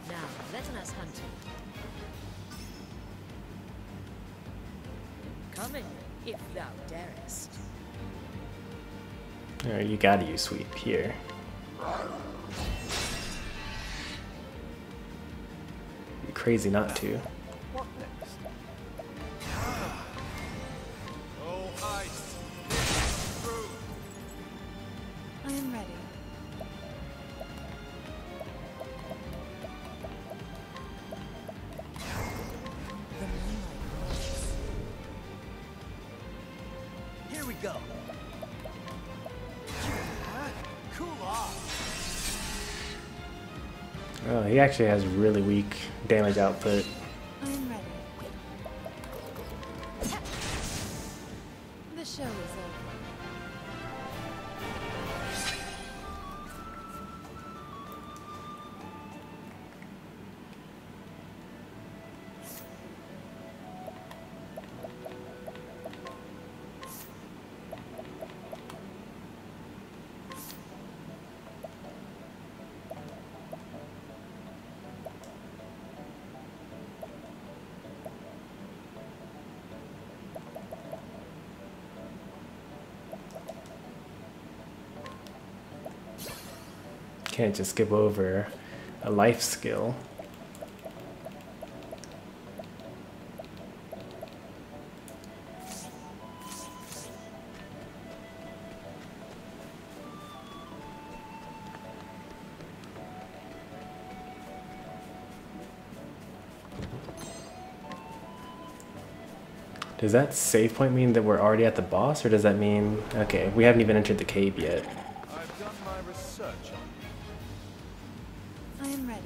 Now, let us hunt him. Come in, if thou darest. Alright, you gotta use sweep here. You're crazy not to. What next? Oh, ice! Through! I am ready. The moonlight glows. Here we go! Cool off! Oh, he actually has really weak damage output. I am ready. The show is over. Can't just skip over a life skill. Does that save point mean that we're already at the boss, or does that mean... Okay, we haven't even entered the cave yet. I've done my research on I am ready.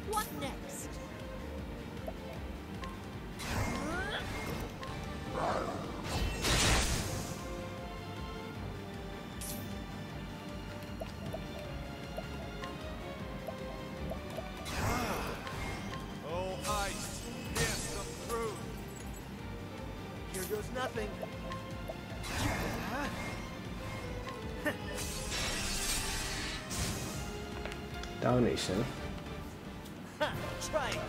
What next? Oh, ice! Yes, I'm through! Here goes nothing. Domination. Ha! Try again.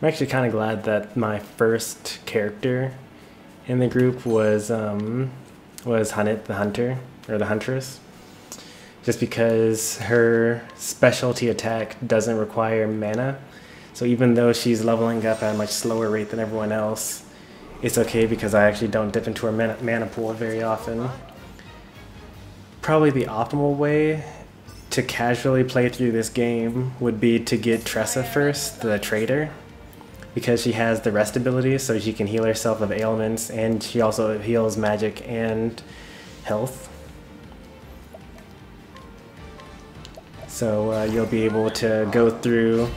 I'm actually kind of glad that my first character in the group was Hanit the Hunter, or the Huntress. Just because her specialty attack doesn't require mana. So even though she's leveling up at a much slower rate than everyone else, it's okay because I actually don't dip into her mana pool very often. Probably the optimal way to casually play through this game would be to get Tressa first, the trader, because she has the rest ability, so she can heal herself of ailments, and she also heals magic and health. So you'll be able to go through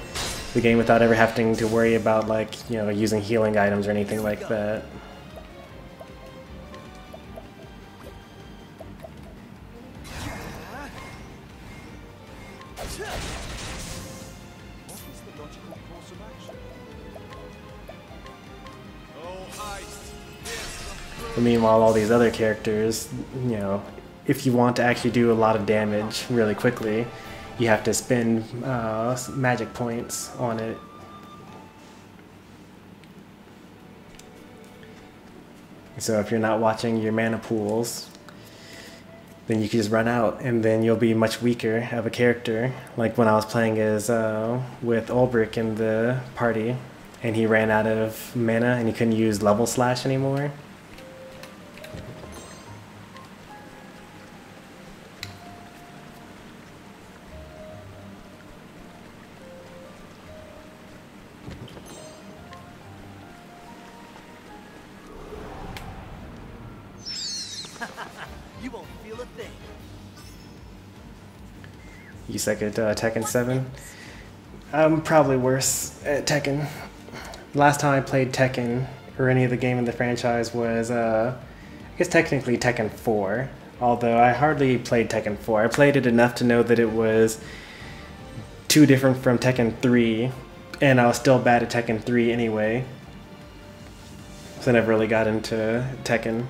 the game without ever having to worry about, like, you know, using healing items or anything like that. what is the logical course of action? Oh, ice! Yes, I'm through! But meanwhile, all these other characters, you know, if you want to actually do a lot of damage really quickly, you have to spend magic points on it. So if you're not watching your mana pools, then you can just run out, and then you'll be much weaker of a character. Like when I was playing as with Ulbrich in the party, and he ran out of mana and he couldn't use level slash anymore. You won't feel a thing. You suck at Tekken 7? I'm probably worse at Tekken. Last time I played Tekken, or any of the game in the franchise, was, I guess technically Tekken 4. Although I hardly played Tekken 4. I played it enough to know that it was too different from Tekken 3, and I was still bad at Tekken 3 anyway. So I never really got into Tekken.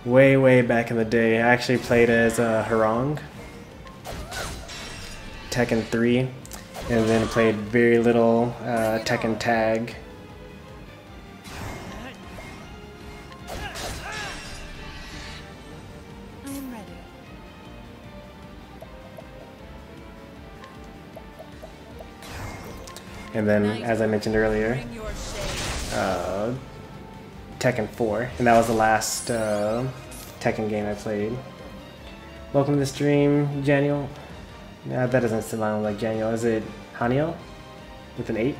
Way back in the day, I actually played as Harong, Tekken 3, and then played very little Tekken Tag. I am ready. And then, as I mentioned earlier, Bring your shade. Tekken 4, and that was the last Tekken game I played. Welcome to the stream, Janiel. That doesn't sound like Janiel. Is it Haniel? With an H?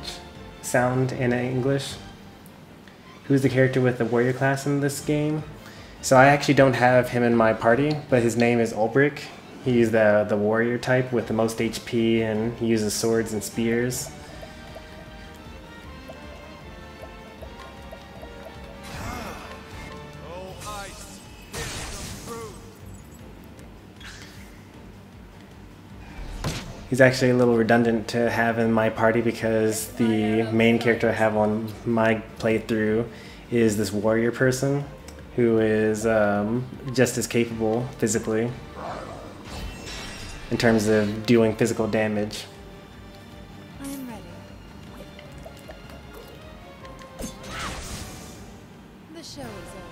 Sound in English? Who's the character with the warrior class in this game? So I actually don't have him in my party, but his name is Ulbrich. He's the warrior type with the most HP, and he uses swords and spears. He's actually a little redundant to have in my party because the main character I have on my playthrough is this warrior person who is just as capable physically in terms of doing physical damage. I am ready. The show is over.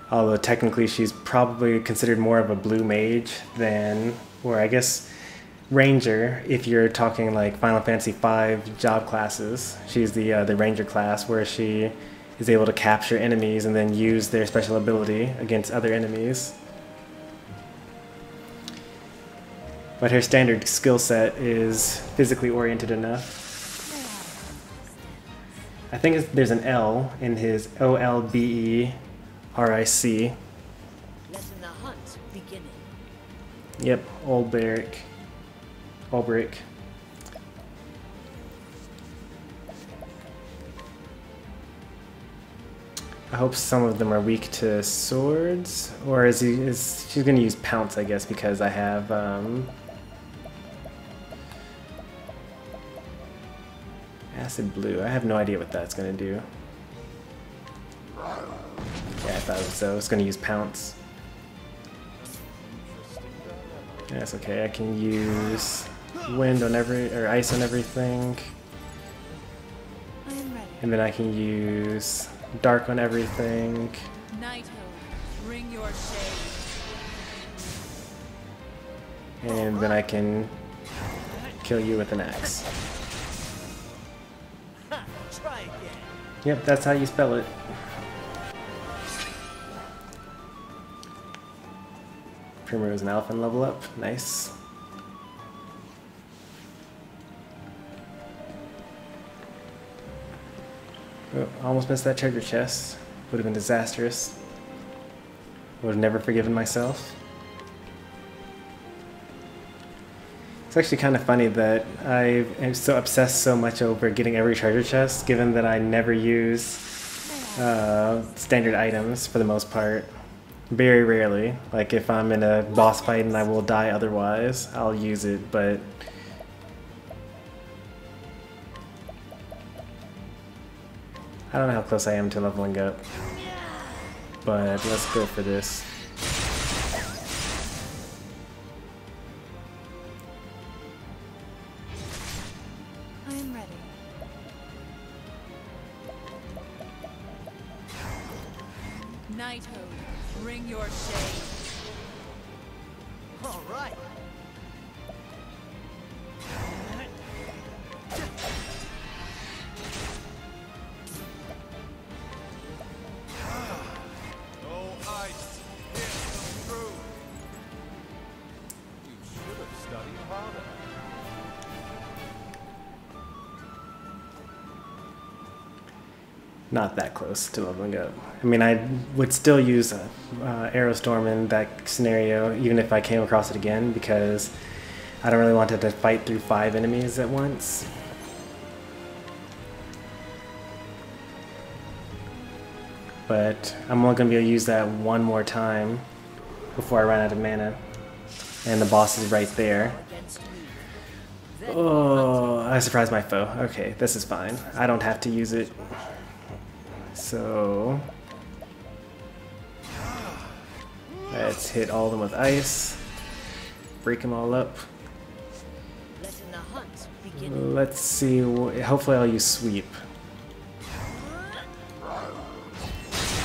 Although technically she's probably considered more of a blue mage than, or I guess ranger if you're talking like Final Fantasy V job classes. She's the ranger class where she is able to capture enemies and then use their special ability against other enemies. But her standard skill set is physically oriented enough. I think there's an L in his OLBERIC. Letting the hunt begin. Yep, Ulbrich. I hope some of them are weak to swords, or she's gonna use pounce, I guess, because I have acid blue. I have no idea what that's gonna do. Yeah, I thought so. It's gonna use pounce. Yeah, that's okay. I can use wind on or ice on everything, I am ready. and then I can use dark on everything. Knighthood, bring your shade. And then I can kill you with an axe. Try again. Yep, that's how you spell it. Primrose and Alfyn level up. Nice. Oh, almost missed that treasure chest. Would have been disastrous. Would have never forgiven myself. It's actually kind of funny that I am so obsessed so much over getting every treasure chest, given that I never use standard items for the most part. Very rarely. Like if I'm in a boss fight and I will die otherwise, I'll use it, but I don't know how close I am to leveling up. But let's go for this. I am ready. Knighthood, bring your shade. All right. No ice. Here's the truth. You should have studied harder. Not that close to leveling up. I mean, I would still use Aerostorm in that scenario, even if I came across it again, because I don't really want to fight through 5 enemies at once. But I'm only going to be able to use that one more time before I run out of mana. And the boss is right there. Oh, I surprised my foe. Okay, this is fine. I don't have to use it. So let's hit all of them with ice. Break them all up. Letting the hunt begin. Let's see. Hopefully I'll use sweep.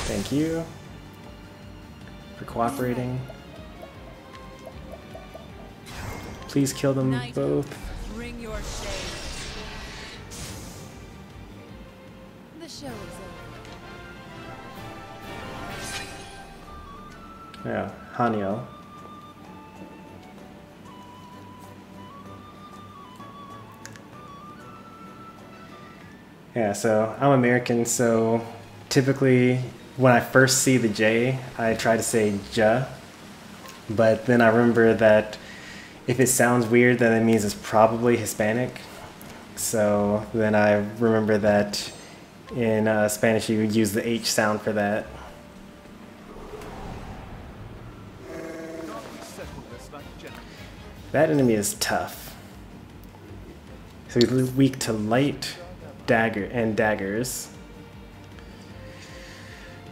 Thank you for cooperating. Please kill them both. Bring your shade. The show is over. Yeah, Haniel. Yeah, so I'm American, so typically when I first see the J, I try to say ja, but then I remember that if it sounds weird, then it means it's probably Hispanic. So then I remember that in Spanish you would use the H sound for that. That enemy is tough. So he's weak to light, dagger, and daggers.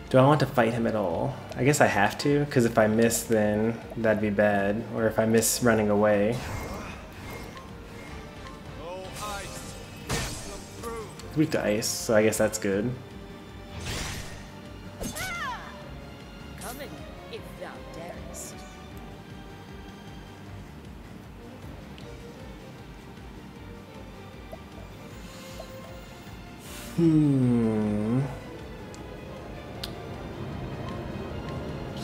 Do I want to fight him at all? I guess I have to, because if I miss, then that'd be bad. Or if I miss running away. Weak to ice, so I guess that's good. Coming, if thou darest.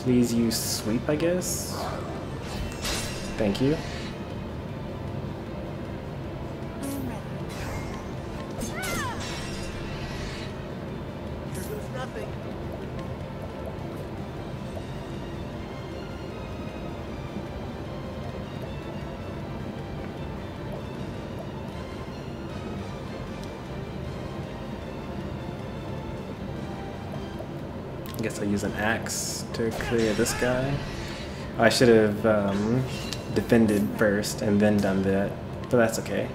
Please use sweep, I guess. Thank you. I am ready. Here goes nothing. I guess I'll use an axe to clear this guy. Oh, I should have defended first and then done that, but that's okay.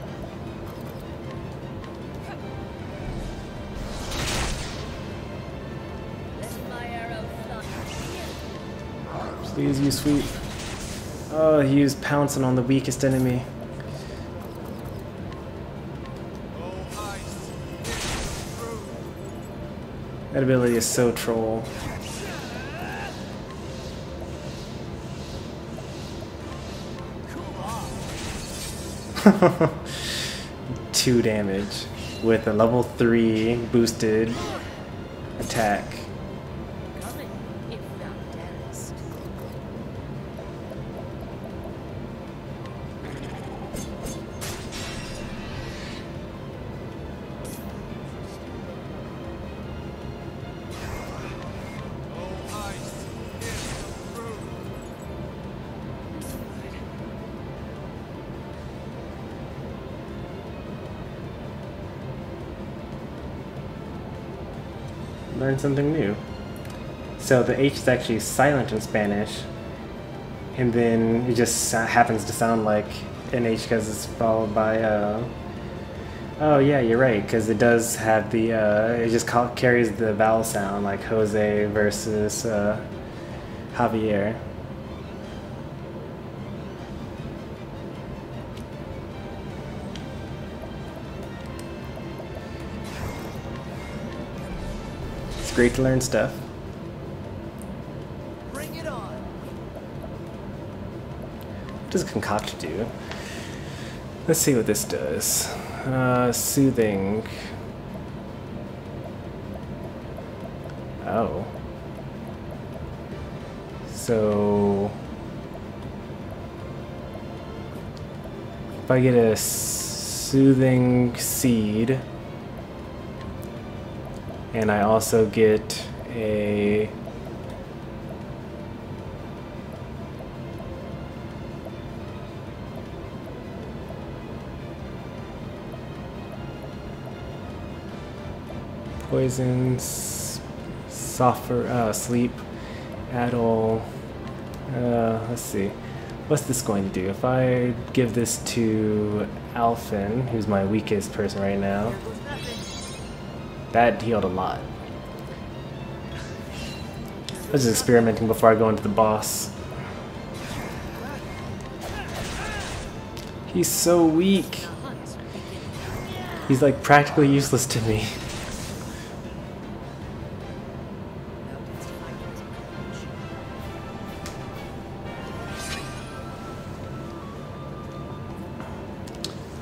Let my arrow fly. Please use sweep. Oh, he used pouncing on the weakest enemy. That ability is so troll. Two damage with a level 3 boosted attack. Coming, if thou darest. Learn something new. So the H is actually silent in Spanish, and then it just happens to sound like an H because it's followed by oh yeah, you're right, because it does have the it just carries the vowel sound, like Jose versus Javier. It's great to learn stuff. Bring it on. What does a concoction do? Let's see what this does. Soothing. Oh. So if I get a soothing seed, and I also get a poison, sleep, addle. Let's see. What's this going to do? If I give this to Alfyn, who's my weakest person right now, that healed a lot. I was just experimenting before I go into the boss. He's so weak. He's like practically useless to me.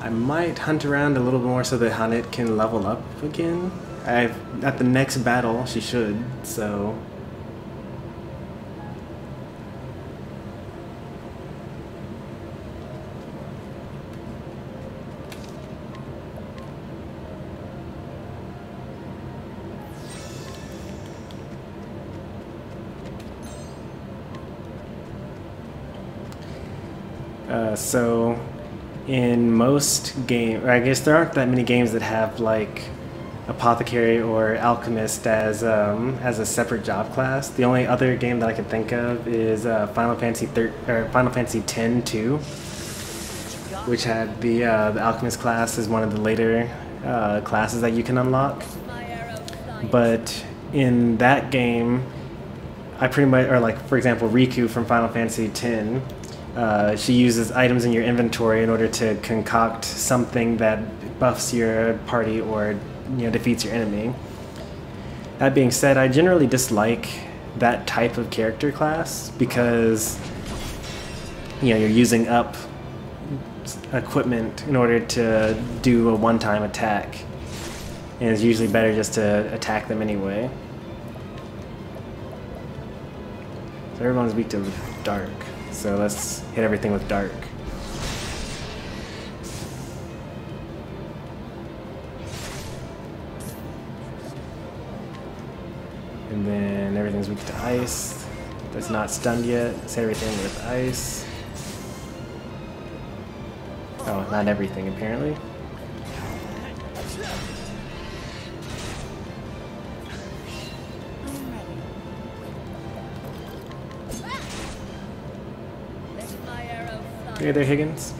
I might hunt around a little more so that Hanit can level up again. At the next battle, she should, so So in most games, I guess there aren't that many games that have like Apothecary or Alchemist as a separate job class. The only other game that I can think of is Final Fantasy X-2, which had the Alchemist class as one of the later classes that you can unlock. My arrow flying. But in that game, I pretty much, or like for example, Riku from Final Fantasy X, she uses items in your inventory in order to concoct something that buffs your party or defeats your enemy. That being said, I generally dislike that type of character class because you're using up equipment in order to do a one-time attack, and it's usually better just to attack them anyway. So everyone's weak to dark, so let's hit everything with dark. And then everything's weak to ice. That's not stunned yet. Let's hit everything with ice. Oh, not everything apparently. I'm ready. Let my arrow fly. Okay there, Higgins.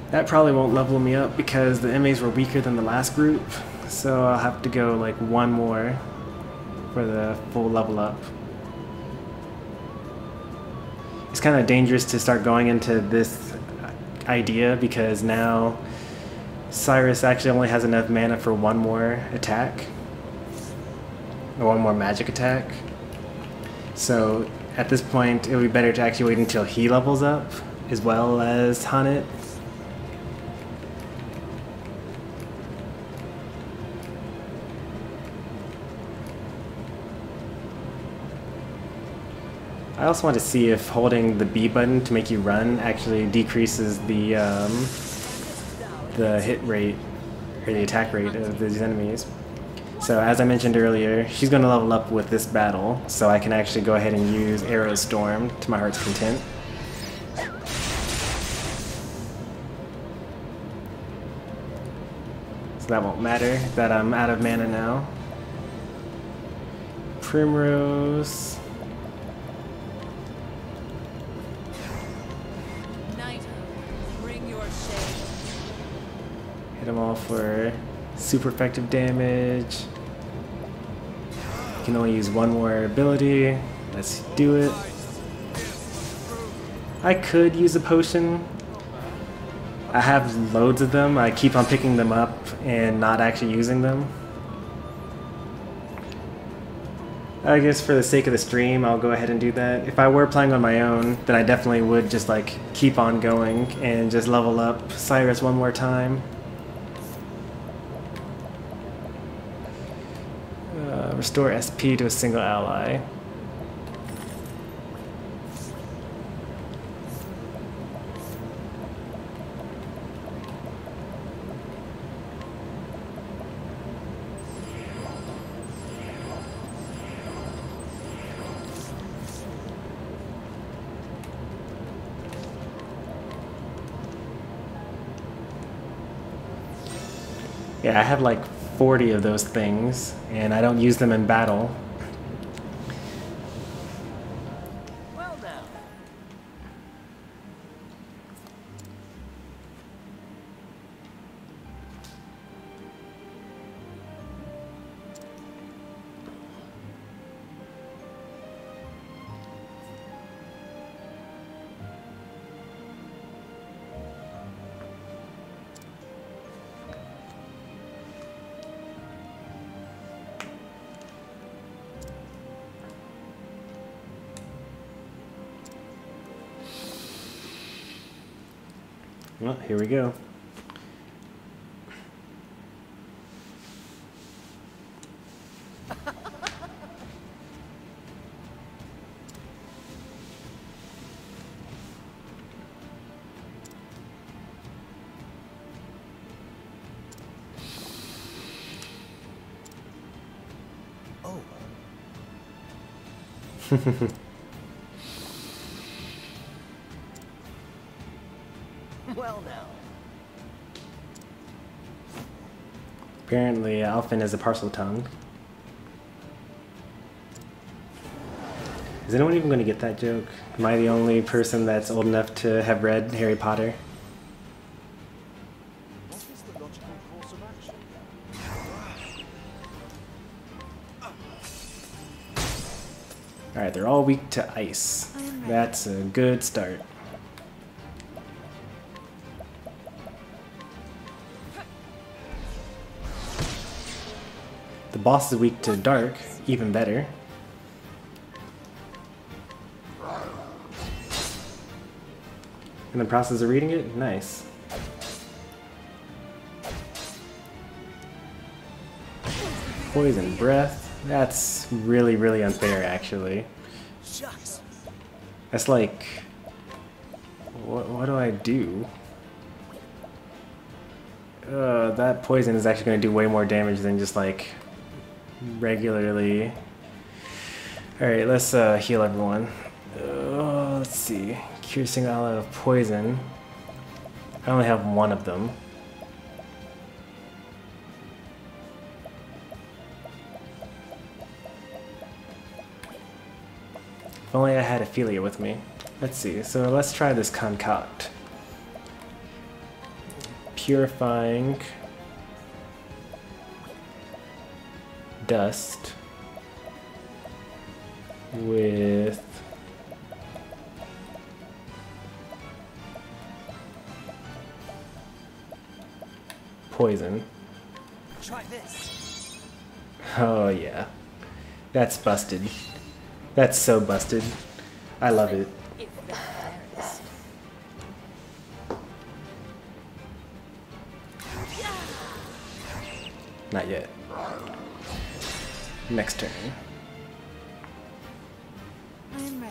That probably won't level me up because the enemies were weaker than the last group, so I'll have to go like one more for the full level up. It's kind of dangerous to start going into this idea because now Cyrus actually only has enough mana for one more attack, or one more magic attack. So at this point, it would be better to actually wait until he levels up as well as Hanit. I also want to see if holding the B button to make you run actually decreases the hit rate or the attack rate of these enemies. So as I mentioned earlier, she's going to level up with this battle, so I can actually go ahead and use Arrow Storm to my heart's content. So that won't matter that I'm out of mana now. Primrose. Bring your shade. Hit them all for super effective damage. You can only use one more ability. Let's do it. I could use a potion. I have loads of them. I keep on picking them up and not actually using them. I guess for the sake of the stream, I'll go ahead and do that. If I were playing on my own, then I definitely would just like keep on going and just level up Cyrus one more time. Restore SP to a single ally. Yeah, I have like 40 of those things, and I don't use them in battle. Well now. Well, here we go. Oh, Well now. Apparently, Alfyn is a parcel tongue. Is anyone even going to get that joke? Am I the only person that's old enough to have read Harry Potter? What is the logical course of action? Alright, they're all weak to ice. That's a good start. The boss is weak to dark, even better. In the process of reading it? Nice. Poison breath. That's really, really unfair, actually. Shucks. That's like... What do I do? That poison is actually going to do way more damage than just like regularly. Alright, let's heal everyone. Let's see. Cure single out of poison. I only have one of them. If only I had Ophelia with me. Let's see. So let's try this concoct. Purifying dust with poison. Try this. Oh yeah. That's busted. That's so busted. I love it. If they're fairest. Not yet. Next turn. I am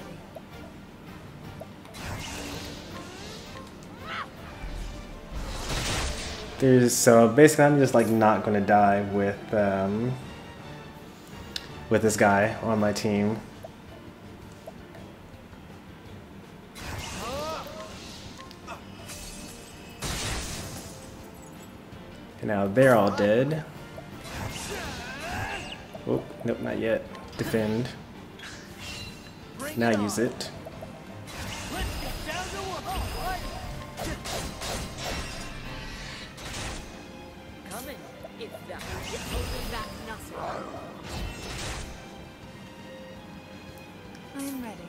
ready. So basically I'm just like not gonna die with this guy on my team. And now they're all dead. Oh, nope, not yet. Defend. Now use it. Coming. If that. It's holding back nothing. I am ready.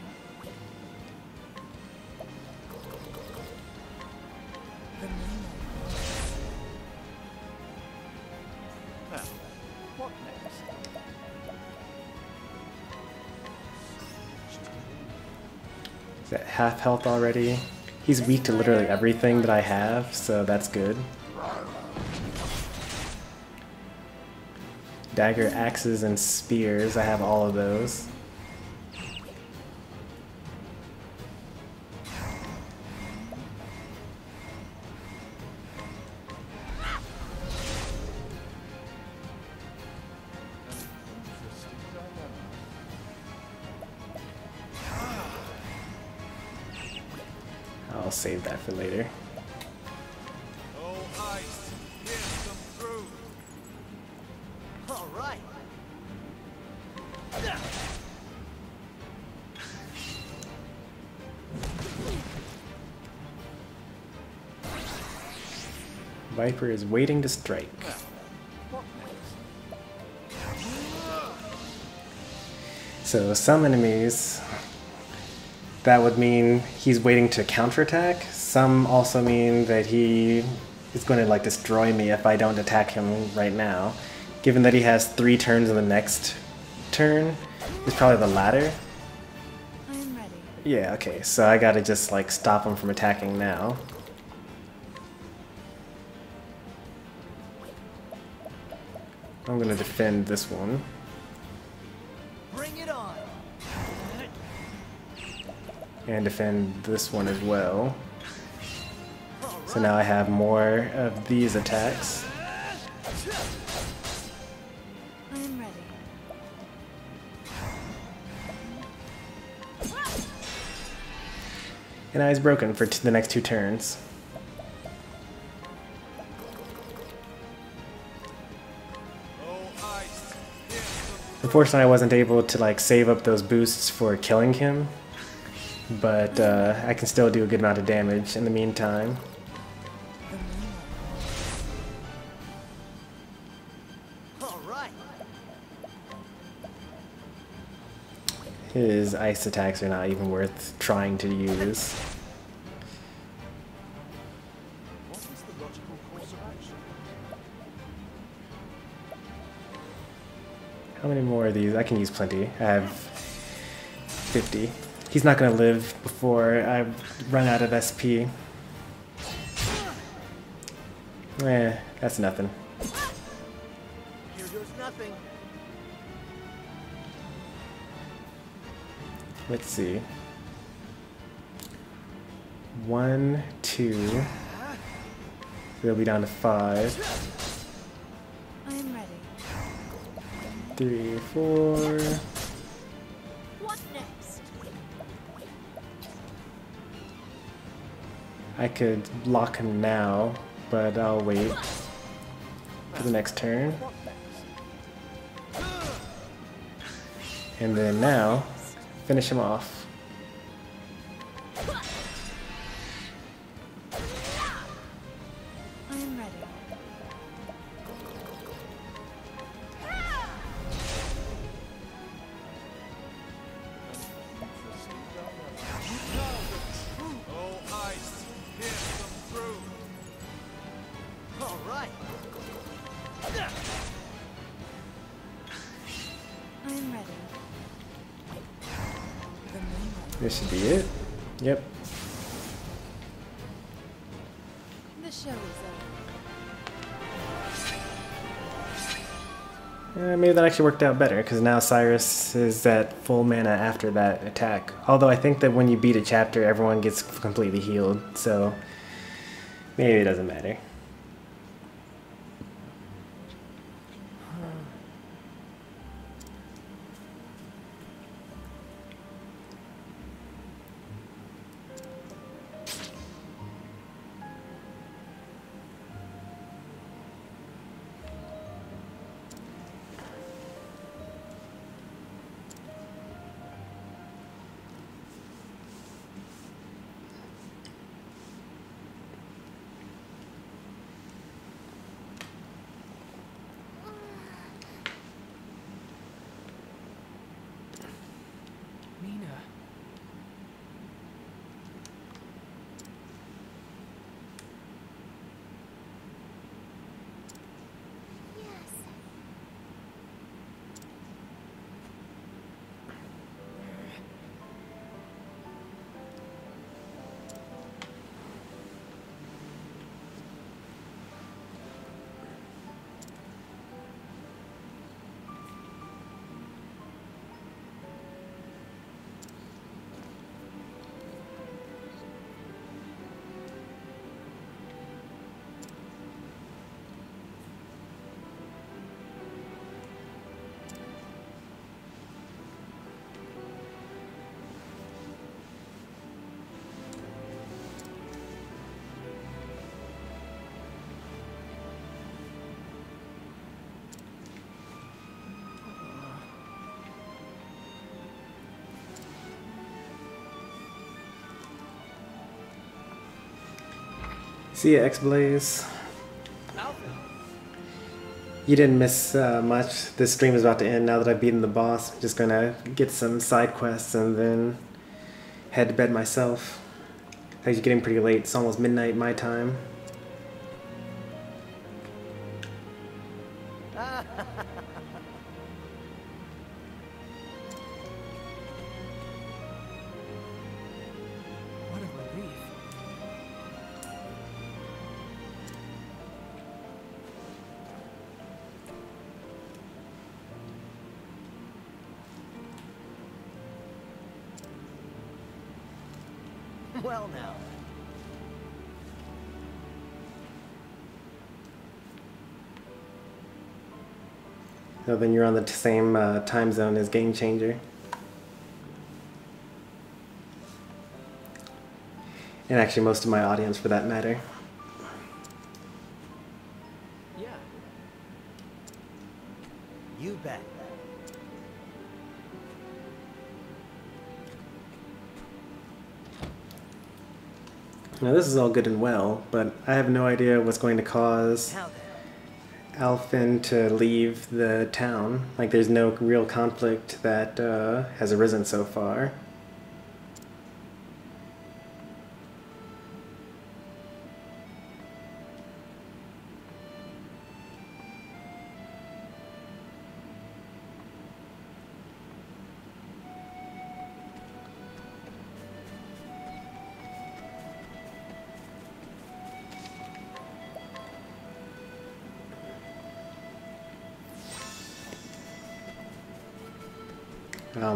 The moonlight. Now, what next? Is that half health already? He's weak to literally everything that I have, so that's good. Dagger, axes, and spears. I have all of those. I'll save that for later. Oh, ice, pierce them through. All right. Viper is waiting to strike. What next? So some enemies, that would mean he's waiting to counterattack. Some also mean that he is going to like destroy me if I don't attack him right now. Given that he has 3 turns in the next turn, it's probably the latter. I am ready. Yeah, okay, so I gotta just like stop him from attacking now. I'm gonna defend this one. Bring it on. And defend this one as well. So now I have more of these attacks. I am ready. And now he's broken for the next 2 turns. Unfortunately, I wasn't able to like save up those boosts for killing him, but I can still do a good amount of damage in the meantime. All right. His ice attacks are not even worth trying to use. What is the logical course of action? How many more of these? I can use plenty. I have 50. He's not going to live before I run out of SP. That's nothing. Here goes nothing. Let's see. 1, 2. We'll be down to 5. I am ready. 3, 4. What next? I could block him now, but I'll wait for the next turn. And then now, finish him off. I am ready. Oh, ice, here's some fruit. All right. I am ready. The moonlight. This should be it. Yep. The show is Maybe that actually worked out better, because now Cyrus is at full mana after that attack. Although I think that when you beat a chapter, everyone gets completely healed, so maybe it doesn't matter. Nina. Yes. See ya, X-Blaze. Alfyn. You didn't miss much. This stream is about to end now that I've beaten the boss. I'm just gonna get some side quests and then head to bed myself. It's actually getting pretty late. It's almost midnight my time. What a relief. Well now. So then you're on the same time zone as Game Changer. And actually most of my audience for that matter. Yeah. You bet. Now this is all good and well, but I have no idea what's going to cause Now then. Alfyn to leave the town. Like there's no real conflict that has arisen so far.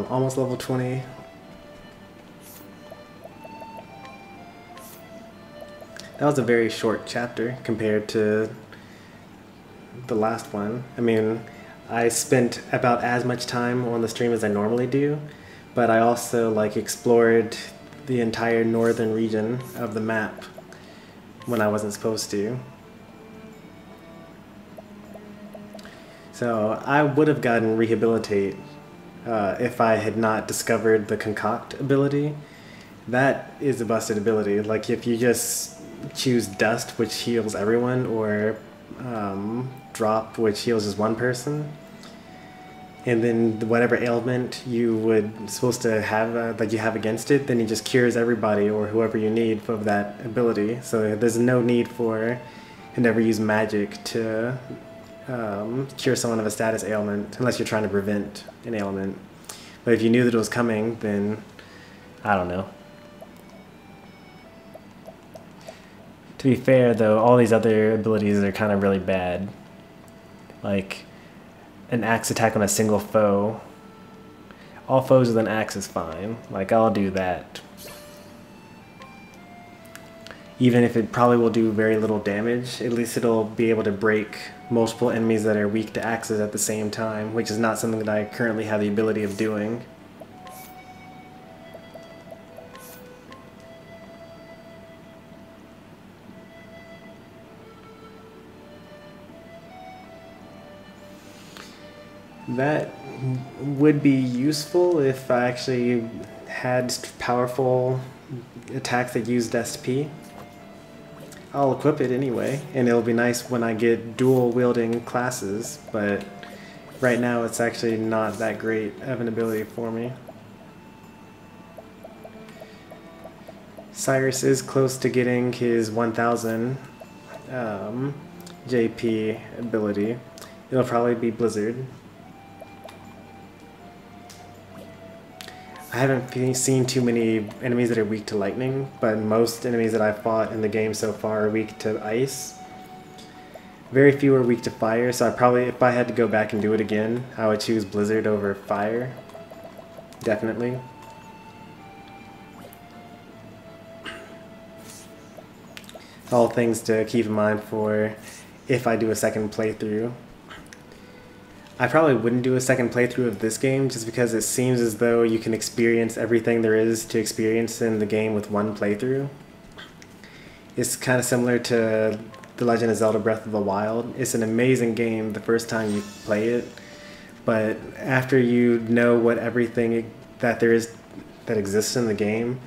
Almost level 20. That was a very short chapter compared to the last one. I mean, I spent about as much time on the stream as I normally do, but I also like explored the entire northern region of the map when I wasn't supposed to. So I would have gotten Rehabilitate if I had not discovered the Concoct ability. That is a busted ability. Like if you just choose Dust, which heals everyone, or Drop, which heals just one person, and then whatever ailment you would supposed to have that you have against it, then it just cures everybody or whoever you need of that ability. So there's no need for and never use magic to cure someone of a status ailment unless you're trying to prevent an ailment. But if you knew that it was coming, then I don't know. To be fair though, all these other abilities are kind of really bad. Like an axe attack on a single foe. All foes with an axe is fine. Like I'll do that. Even if it probably will do very little damage, at least it'll be able to break multiple enemies that are weak to axes at the same time, which is not something that I currently have the ability of doing. That would be useful if I actually had powerful attacks that used SP. I'll equip it anyway, and it'll be nice when I get dual wielding classes, but right now it's actually not that great of an ability for me. Cyrus is close to getting his 1000 JP ability. It'll probably be Blizzard. I haven't seen too many enemies that are weak to lightning, but most enemies that I've fought in the game so far are weak to ice. Very few are weak to fire, so I probably, if I had to go back and do it again, I would choose Blizzard over fire. Definitely. All things to keep in mind for if I do a second playthrough. I probably wouldn't do a second playthrough of this game just because it seems as though you can experience everything there is to experience in the game with one playthrough. It's kind of similar to The Legend of Zelda Breath of the Wild. It's an amazing game the first time you play it, but after you know what everything that there is that exists in the game,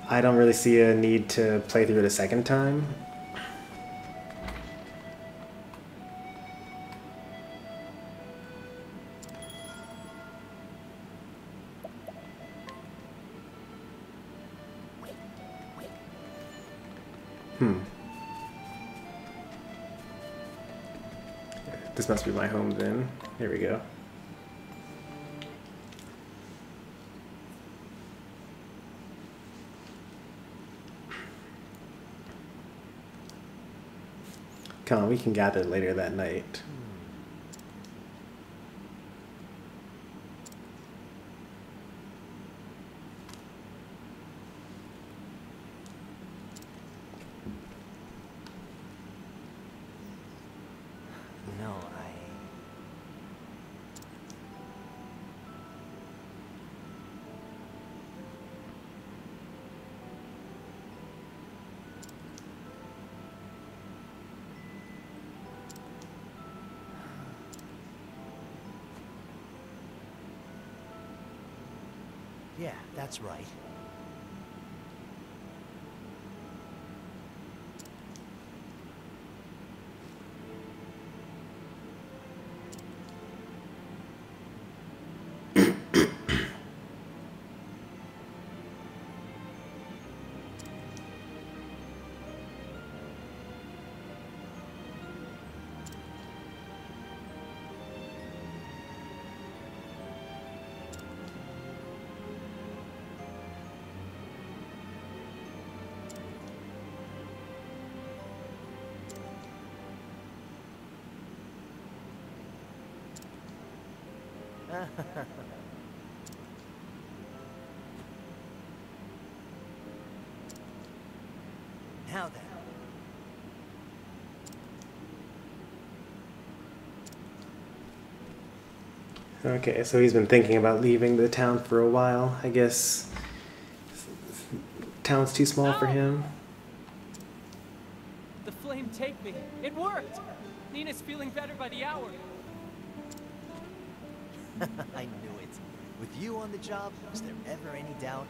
I don't really see a need to play through it a second time. This must be my home then. Here we go. Come on, we can gather later that night. No, Yeah, that's right. Now then. Okay, so he's been thinking about leaving the town for a while. I guess town's too small for him. The flame take me. It worked. Nina's feeling better by the hour. I knew it. With you on the job, was there ever any doubt?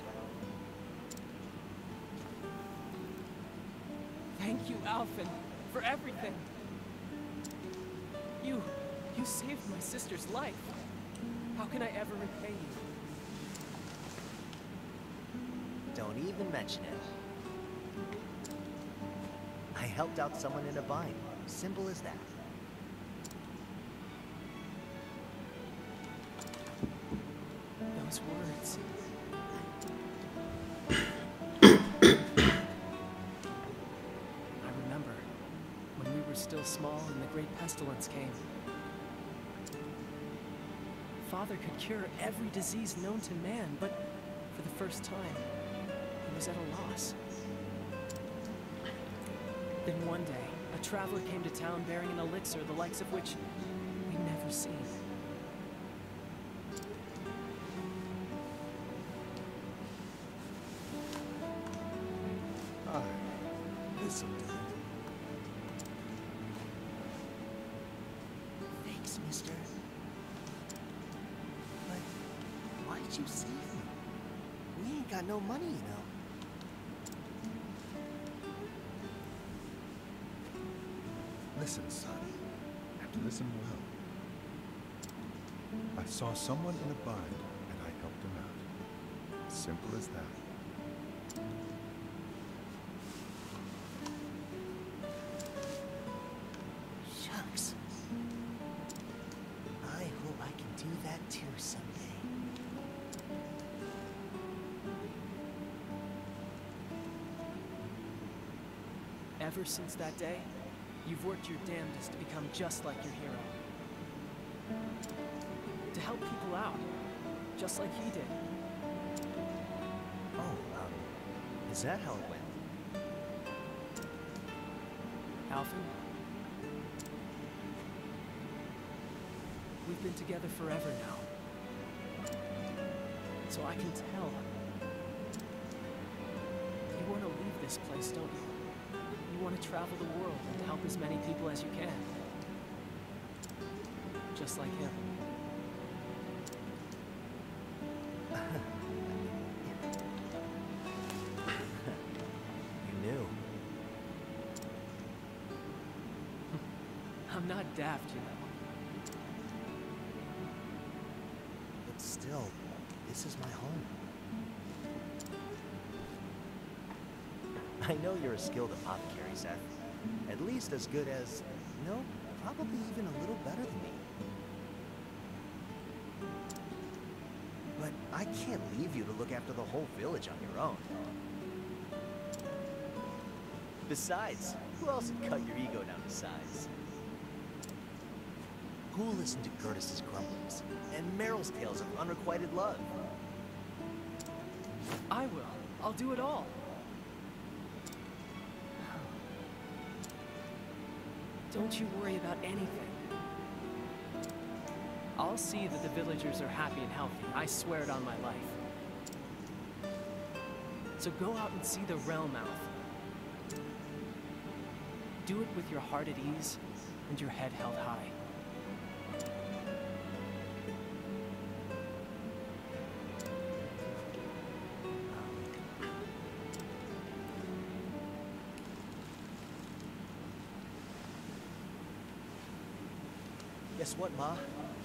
Thank you, Alfyn, for everything. You saved my sister's life. How can I ever repay you? Don't even mention it. I helped out someone in a bind. Simple as that. Those words. I remember when we were still small and the great pestilence came. Father could cure every disease known to man, but for the first time, he was at a loss. Then one day, a traveler came to town bearing an elixir the likes of which we'd never seen. Hi. This'll do it. Thanks, mister. But why'd you save me? We ain't got no money, you know. Listen, son. And listen well. I saw someone in a bind, and I helped him out. Simple as that. Shucks. I hope I can do that too someday. Ever since that day, you've worked your damnedest to become just like your hero. To help people out, just like he did. Oh, is that how it went? Alfyn, we've been together forever now. So I can tell. You want to leave this place, don't you? You want to travel the world and help as many people as you can. Just like him. You knew. I'm not daft, you know. But still, this is my home. I know you're a skilled apothecary, Seth. At least as good as, no, probably even a little better than me. But I can't leave you to look after the whole village on your own. Besides, who else would cut your ego down to size? Who'll listen to Curtis's grumblings and Meryl's tales of unrequited love? I will. I'll do it all. Don't you worry about anything. I'll see that the villagers are happy and healthy. I swear it on my life. So go out and see the realm, Alf. Do it with your heart at ease and your head held high. Guess what, Ma?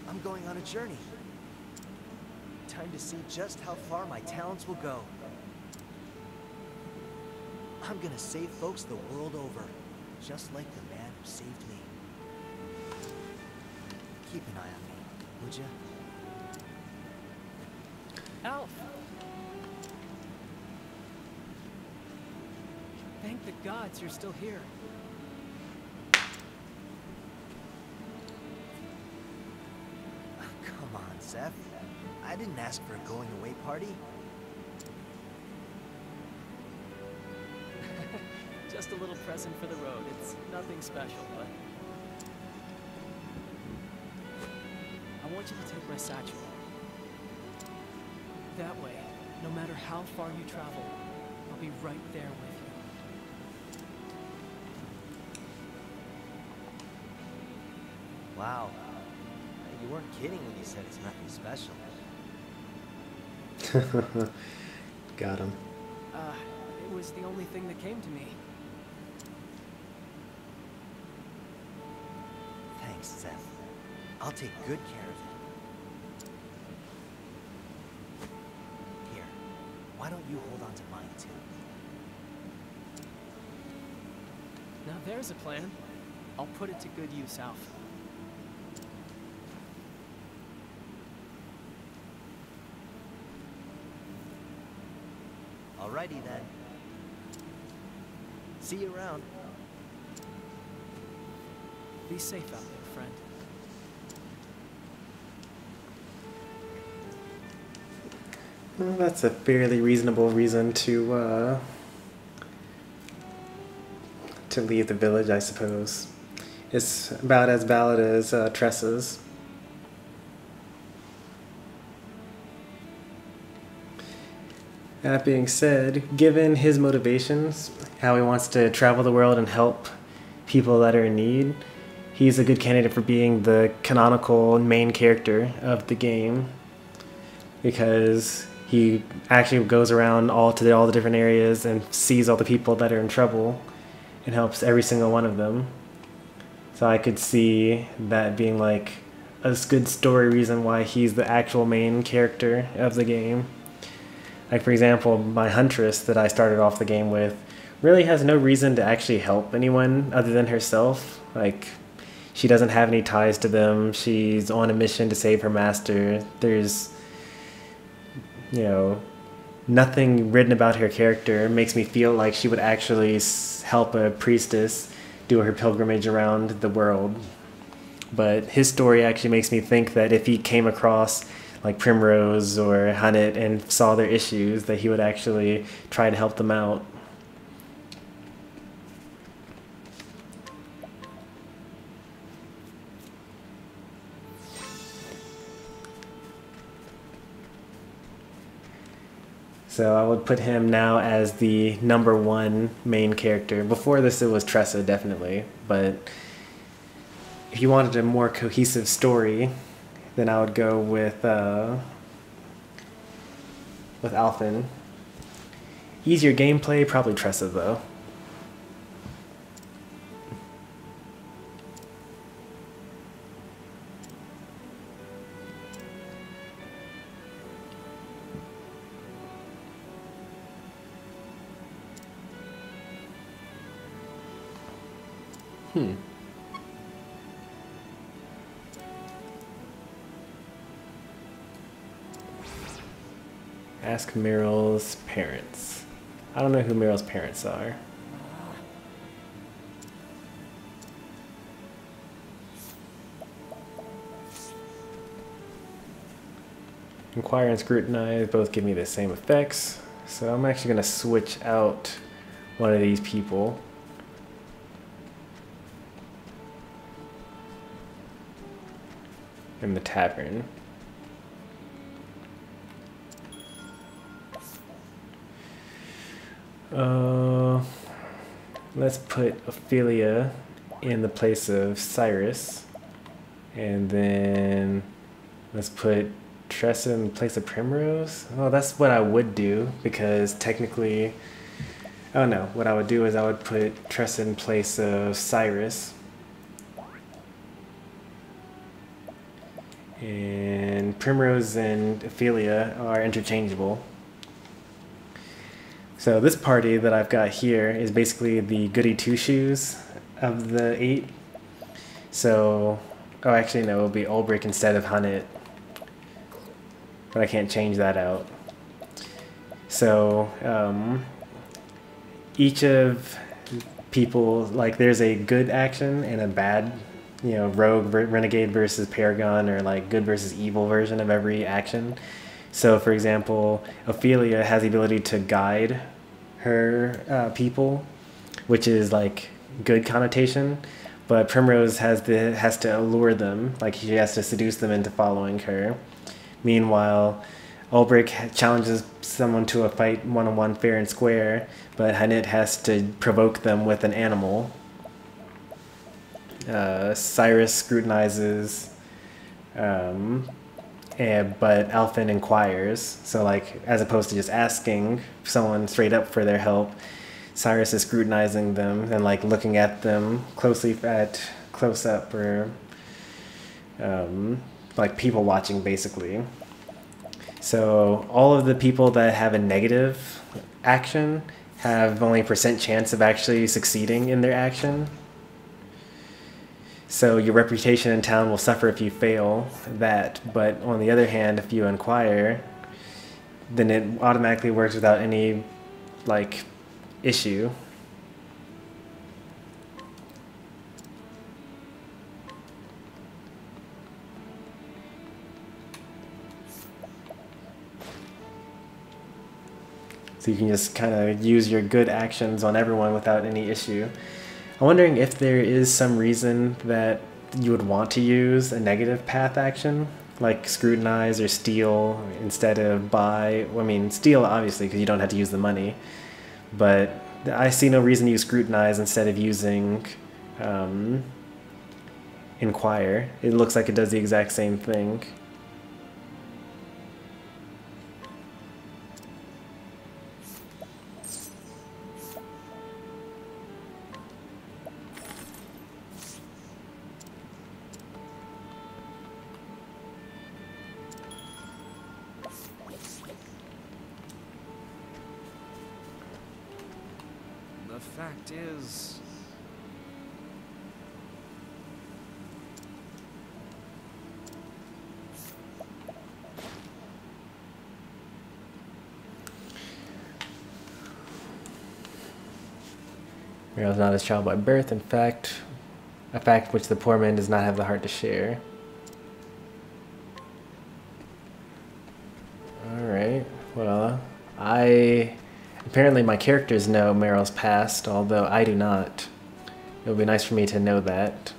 I'm going on a journey. Time to see just how far my talents will go. I'm gonna save folks the world over, just like the man who saved me. Keep an eye on me, would ya? Alf! Thank the gods you're still here. Come on, Zeph. I didn't ask for a going away party. Just a little present for the road. It's nothing special, but... I want you to take my satchel. That way, no matter how far you travel, I'll be right there with you. Wow. You weren't kidding when you said it's nothing special. Got him. It was the only thing that came to me. Thanks, Zeph. I'll take good care of it. Here, why don't you hold on to mine too? Now there's a plan. I'll put it to good use, Alf. Alrighty then. See you around. Be safe out there, friend. Well, that's a fairly reasonable reason to leave the village, I suppose. It's about as valid as Tressa's. That being said, given his motivations, how he wants to travel the world and help people that are in need, he's a good candidate for being the canonical main character of the game, because he actually goes around all the different areas and sees all the people that are in trouble and helps every single one of them. So I could see that being like a good story reason why he's the actual main character of the game. Like, for example, my huntress that I started off the game with really has no reason to actually help anyone other than herself. Like, she doesn't have any ties to them. She's on a mission to save her master. There's, you know, nothing written about her character makes me feel like she would actually help a priestess do her pilgrimage around the world. But his story actually makes me think that if he came across like Primrose or Hunnet and saw their issues, that he would actually try to help them out. So I would put him now as the #1 main character. Before this it was Tressa, definitely, but if you wanted a more cohesive story, then I would go with Alfyn. Easier gameplay, probably Tressa though. Ask Meryl's parents. I don't know who Meryl's parents are. Inquire and Scrutinize both give me the same effects, so I'm actually going to switch out one of these people. In the tavern. Let's put Ophelia in the place of Cyrus, and then let's put Tressa in the place of Primrose. Oh, that's what I would do, because technically, oh no, what I would do is I would put Tressa in place of Cyrus. And Primrose and Ophelia are interchangeable. So this party that I've got here is basically the goody two-shoes of the 8. So, oh actually no, it'll be Ulbrich instead of Hunnet. But I can't change that out. So, each of people, like there's a good action and a bad, you know, rogue, renegade versus paragon, or like good versus evil version of every action. So for example, Ophelia has the ability to guide her people, which is like good connotation, but Primrose has to allure them, like she has to seduce them into following her. Meanwhile, Ulbrich challenges someone to a fight one-on-one fair and square, but Hunnet has to provoke them with an animal. Cyrus scrutinizes, but Alfyn inquires. So like, as opposed to just asking someone straight up for their help, Cyrus is scrutinizing them and like looking at them closely at close up, or like people watching basically. So all of the people that have a negative action have only a % chance of actually succeeding in their action. So your reputation in town will suffer if you fail that, but on the other hand, if you inquire, then it automatically works without any, like, issue. So you can just kind of use your good actions on everyone without any issue. I'm wondering if there is some reason that you would want to use a negative path action, like scrutinize or steal instead of buy. Well, I mean, steal obviously because you don't have to use the money, but I see no reason to use scrutinize instead of using inquire. It looks like it does the exact same thing. The fact is... Meryl is not his child by birth, in fact, a fact which the poor man does not have the heart to share. Alright, well, apparently my characters know Meryl's past, although I do not. It would be nice for me to know that.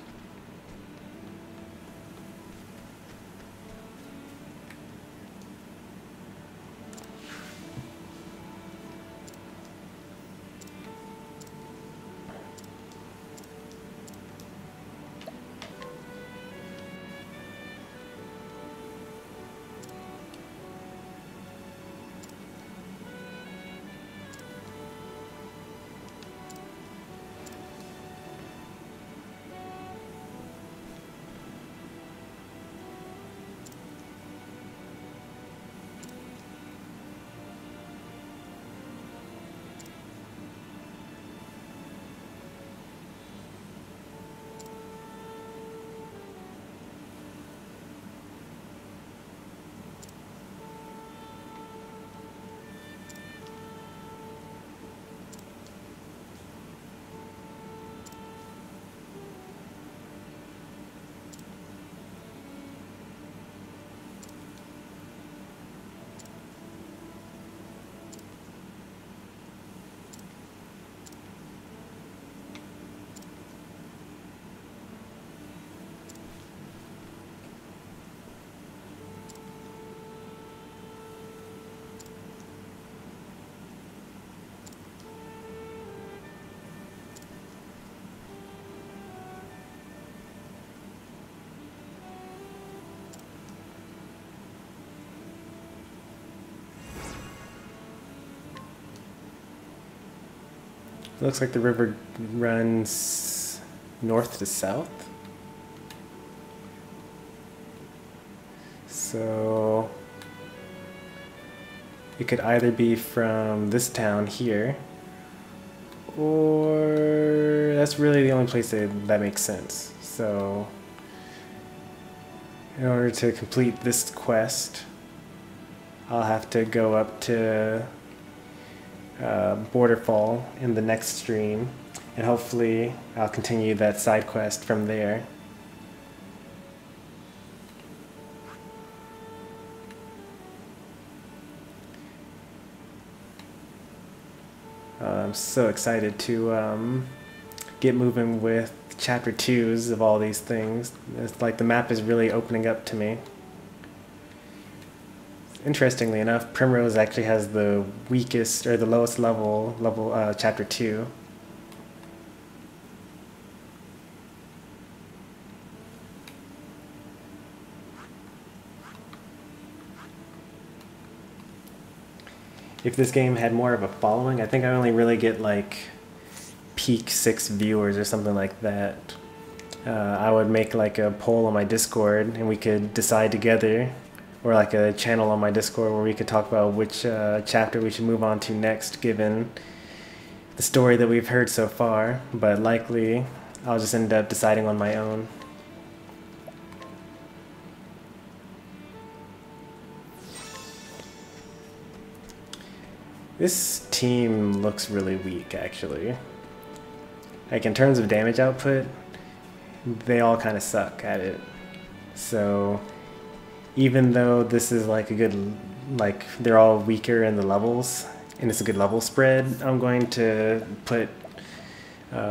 Looks like the river runs north to south. So it could either be from this town here, or that's really the only place that makes sense. So in order to complete this quest, I'll have to go up to Borderfall in the next stream, and hopefully I'll continue that side quest from there. I'm so excited to get moving with chapter 2s of all these things. It's like the map is really opening up to me. Interestingly enough, Primrose actually has the weakest or the lowest level chapter 2. If this game had more of a following, I think I only really get like peak 6 viewers or something like that. I would make like a poll on my Discord and we could decide together, or like a channel on my Discord where we could talk about which chapter we should move on to next given the story that we've heard so far, but likely I'll just end up deciding on my own. This team looks really weak, actually. Like, in terms of damage output, they all kind of suck at it. So, even though this is like a good, like, they're all weaker in the levels, and it's a good level spread, I'm going to put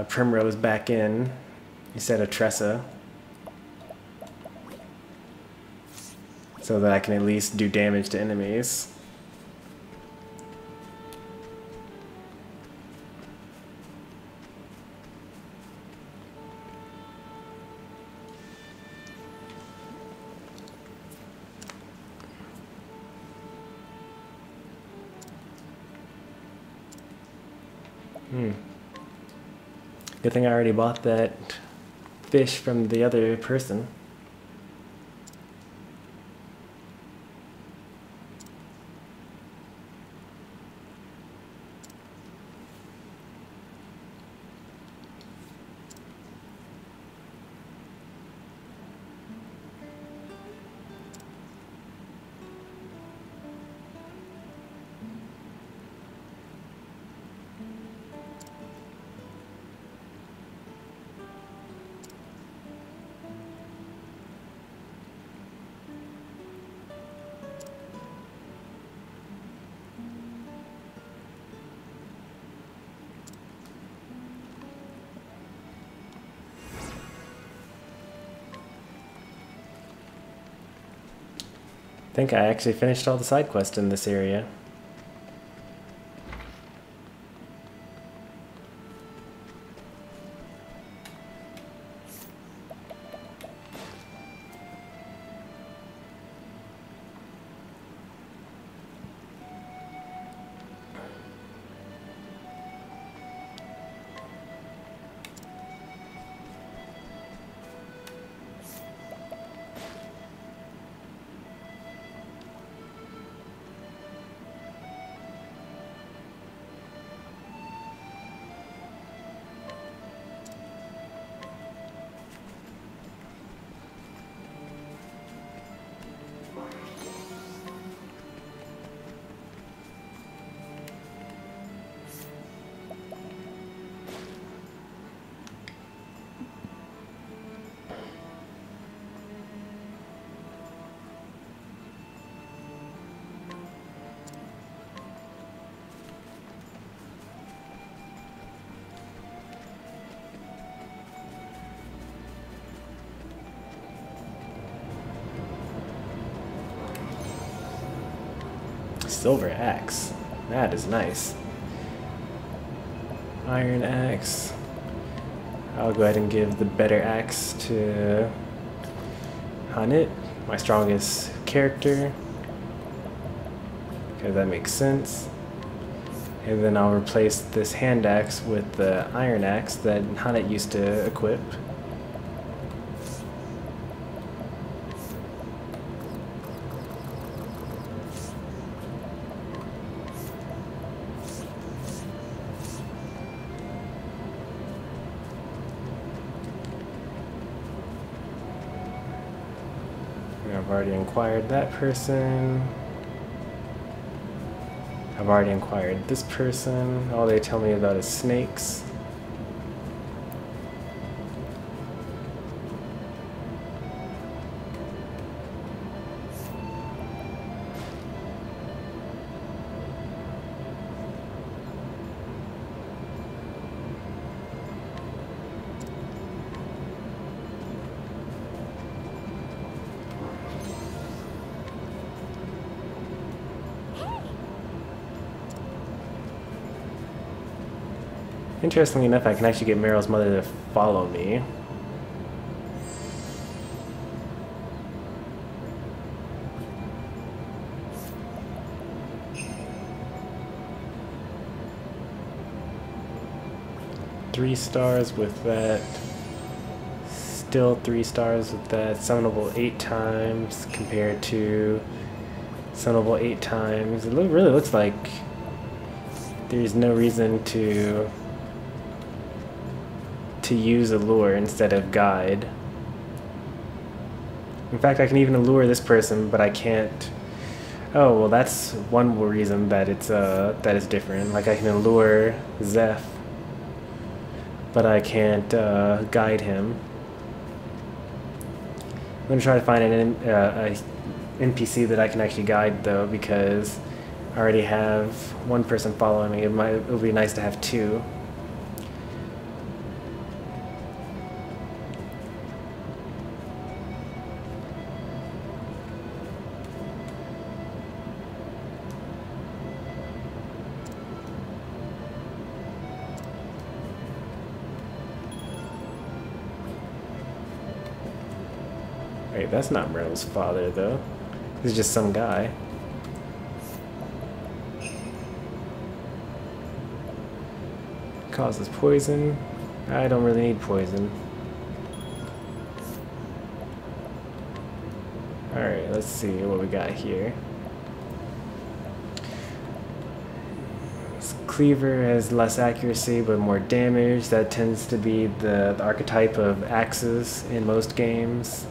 Primrose back in instead of Tressa, so that I can at least do damage to enemies. Good thing I already bought that fish from the other person. I think I actually finished all the side quests in this area. Silver axe. That is nice. Iron axe. I'll go ahead and give the better axe to Hanit, my strongest character, because that makes sense. And then I'll replace this hand axe with the iron axe that Hanit used to equip. I've already inquired that person. I've already inquired this person. All they tell me about is snakes. Interestingly enough, I can actually get Meryl's mother to follow me. Three stars with that. Still 3 stars with that. Summonable 8 times compared to summonable 8 times. It really looks like there's no reason to use a lure instead of guide. In fact, I can even allure this person, but I can't. Oh, well, that's one reason that it's that is different. Like, I can allure Zeph, but I can't guide him. I'm gonna try to find an NPC that I can actually guide, though, because I already have one person following me. It would be nice to have 2. Wait, that's not Meryl's father, though. This is just some guy. Causes poison. I don't really need poison. Alright, let's see what we got here. This cleaver has less accuracy but more damage. That tends to be the archetype of axes in most games.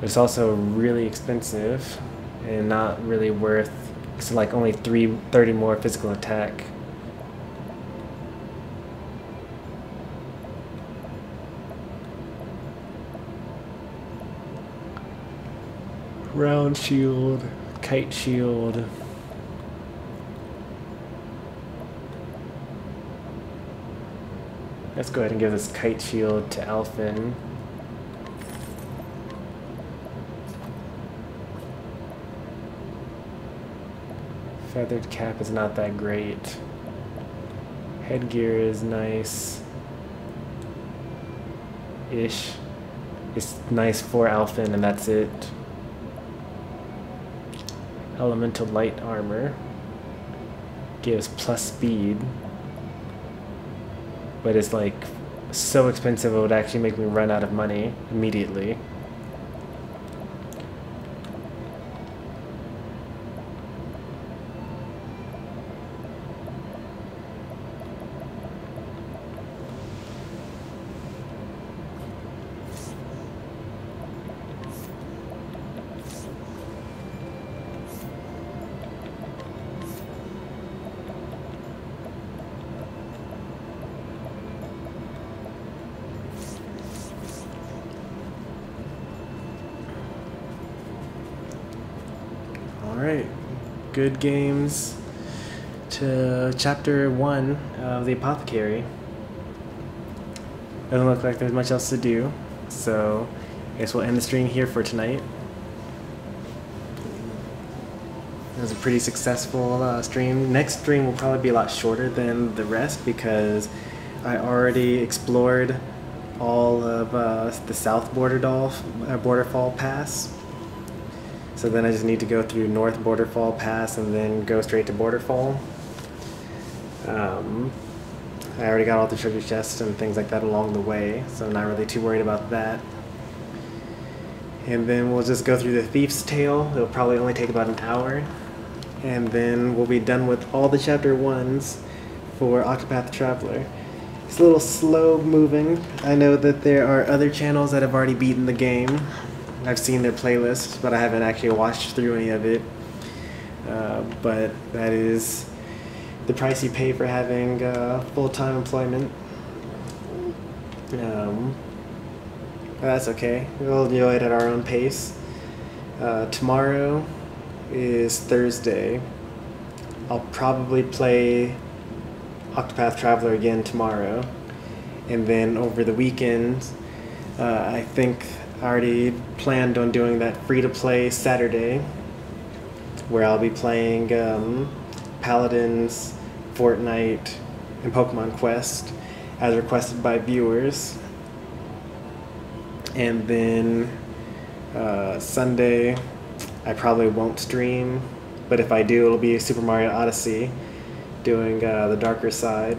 It's also really expensive and not really worth. It's like only 30 more physical attack. Round shield, kite shield. Let's go ahead and give this kite shield to Alfyn. Feathered cap is not that great. Headgear is nice. Ish. It's nice for Alfyn, and that's it. Elemental light armor. Gives plus speed. But it's like so expensive it would actually make me run out of money immediately. Alright, good games to chapter 1 of the Apothecary. Doesn't look like there's much else to do, so I guess we'll end the stream here for tonight. It was a pretty successful stream. Next stream will probably be a lot shorter than the rest because I already explored all of the South Borderfall Pass. So then I just need to go through North Borderfall Pass and then go straight to Borderfall. I already got all the treasure chests and things like that along the way, so I'm not really too worried about that. And then we'll just go through the Thief's Tale. It'll probably only take about an hour. And then we'll be done with all the chapter 1s for Octopath Traveller. It's a little slow moving. I know that there are other channels that have already beaten the game. I've seen their playlists, but I haven't actually watched through any of it. But that is the price you pay for having full-time employment. That's okay. We'll enjoy it at our own pace. Tomorrow is Thursday. I'll probably play Octopath Traveller again tomorrow. And then over the weekend, I think I already planned on doing that free-to-play Saturday, where I'll be playing Paladins, Fortnite, and Pokemon Quest as requested by viewers. And then Sunday, I probably won't stream, but if I do, it'll be Super Mario Odyssey, doing the darker side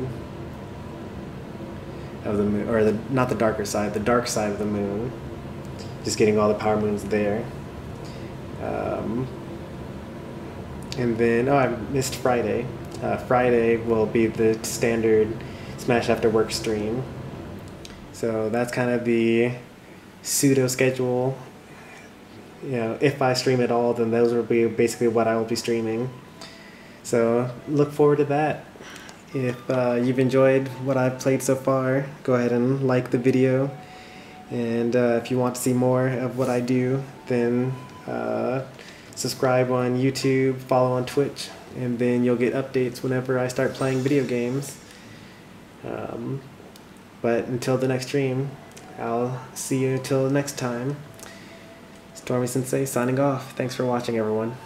of the moon, or not the darker side, the dark side of the moon. Just getting all the power moons there. And then, I missed Friday. Friday will be the standard Smash After Work stream. So that's kind of the pseudo schedule. You know, if I stream at all, then those will be basically what I will be streaming. So look forward to that. If you've enjoyed what I've played so far, go ahead and like the video. And if you want to see more of what I do, then subscribe on YouTube, follow on Twitch, and then you'll get updates whenever I start playing video games. But until the next stream, I'll see you until next time. Stormy Sensei signing off. Thanks for watching, everyone.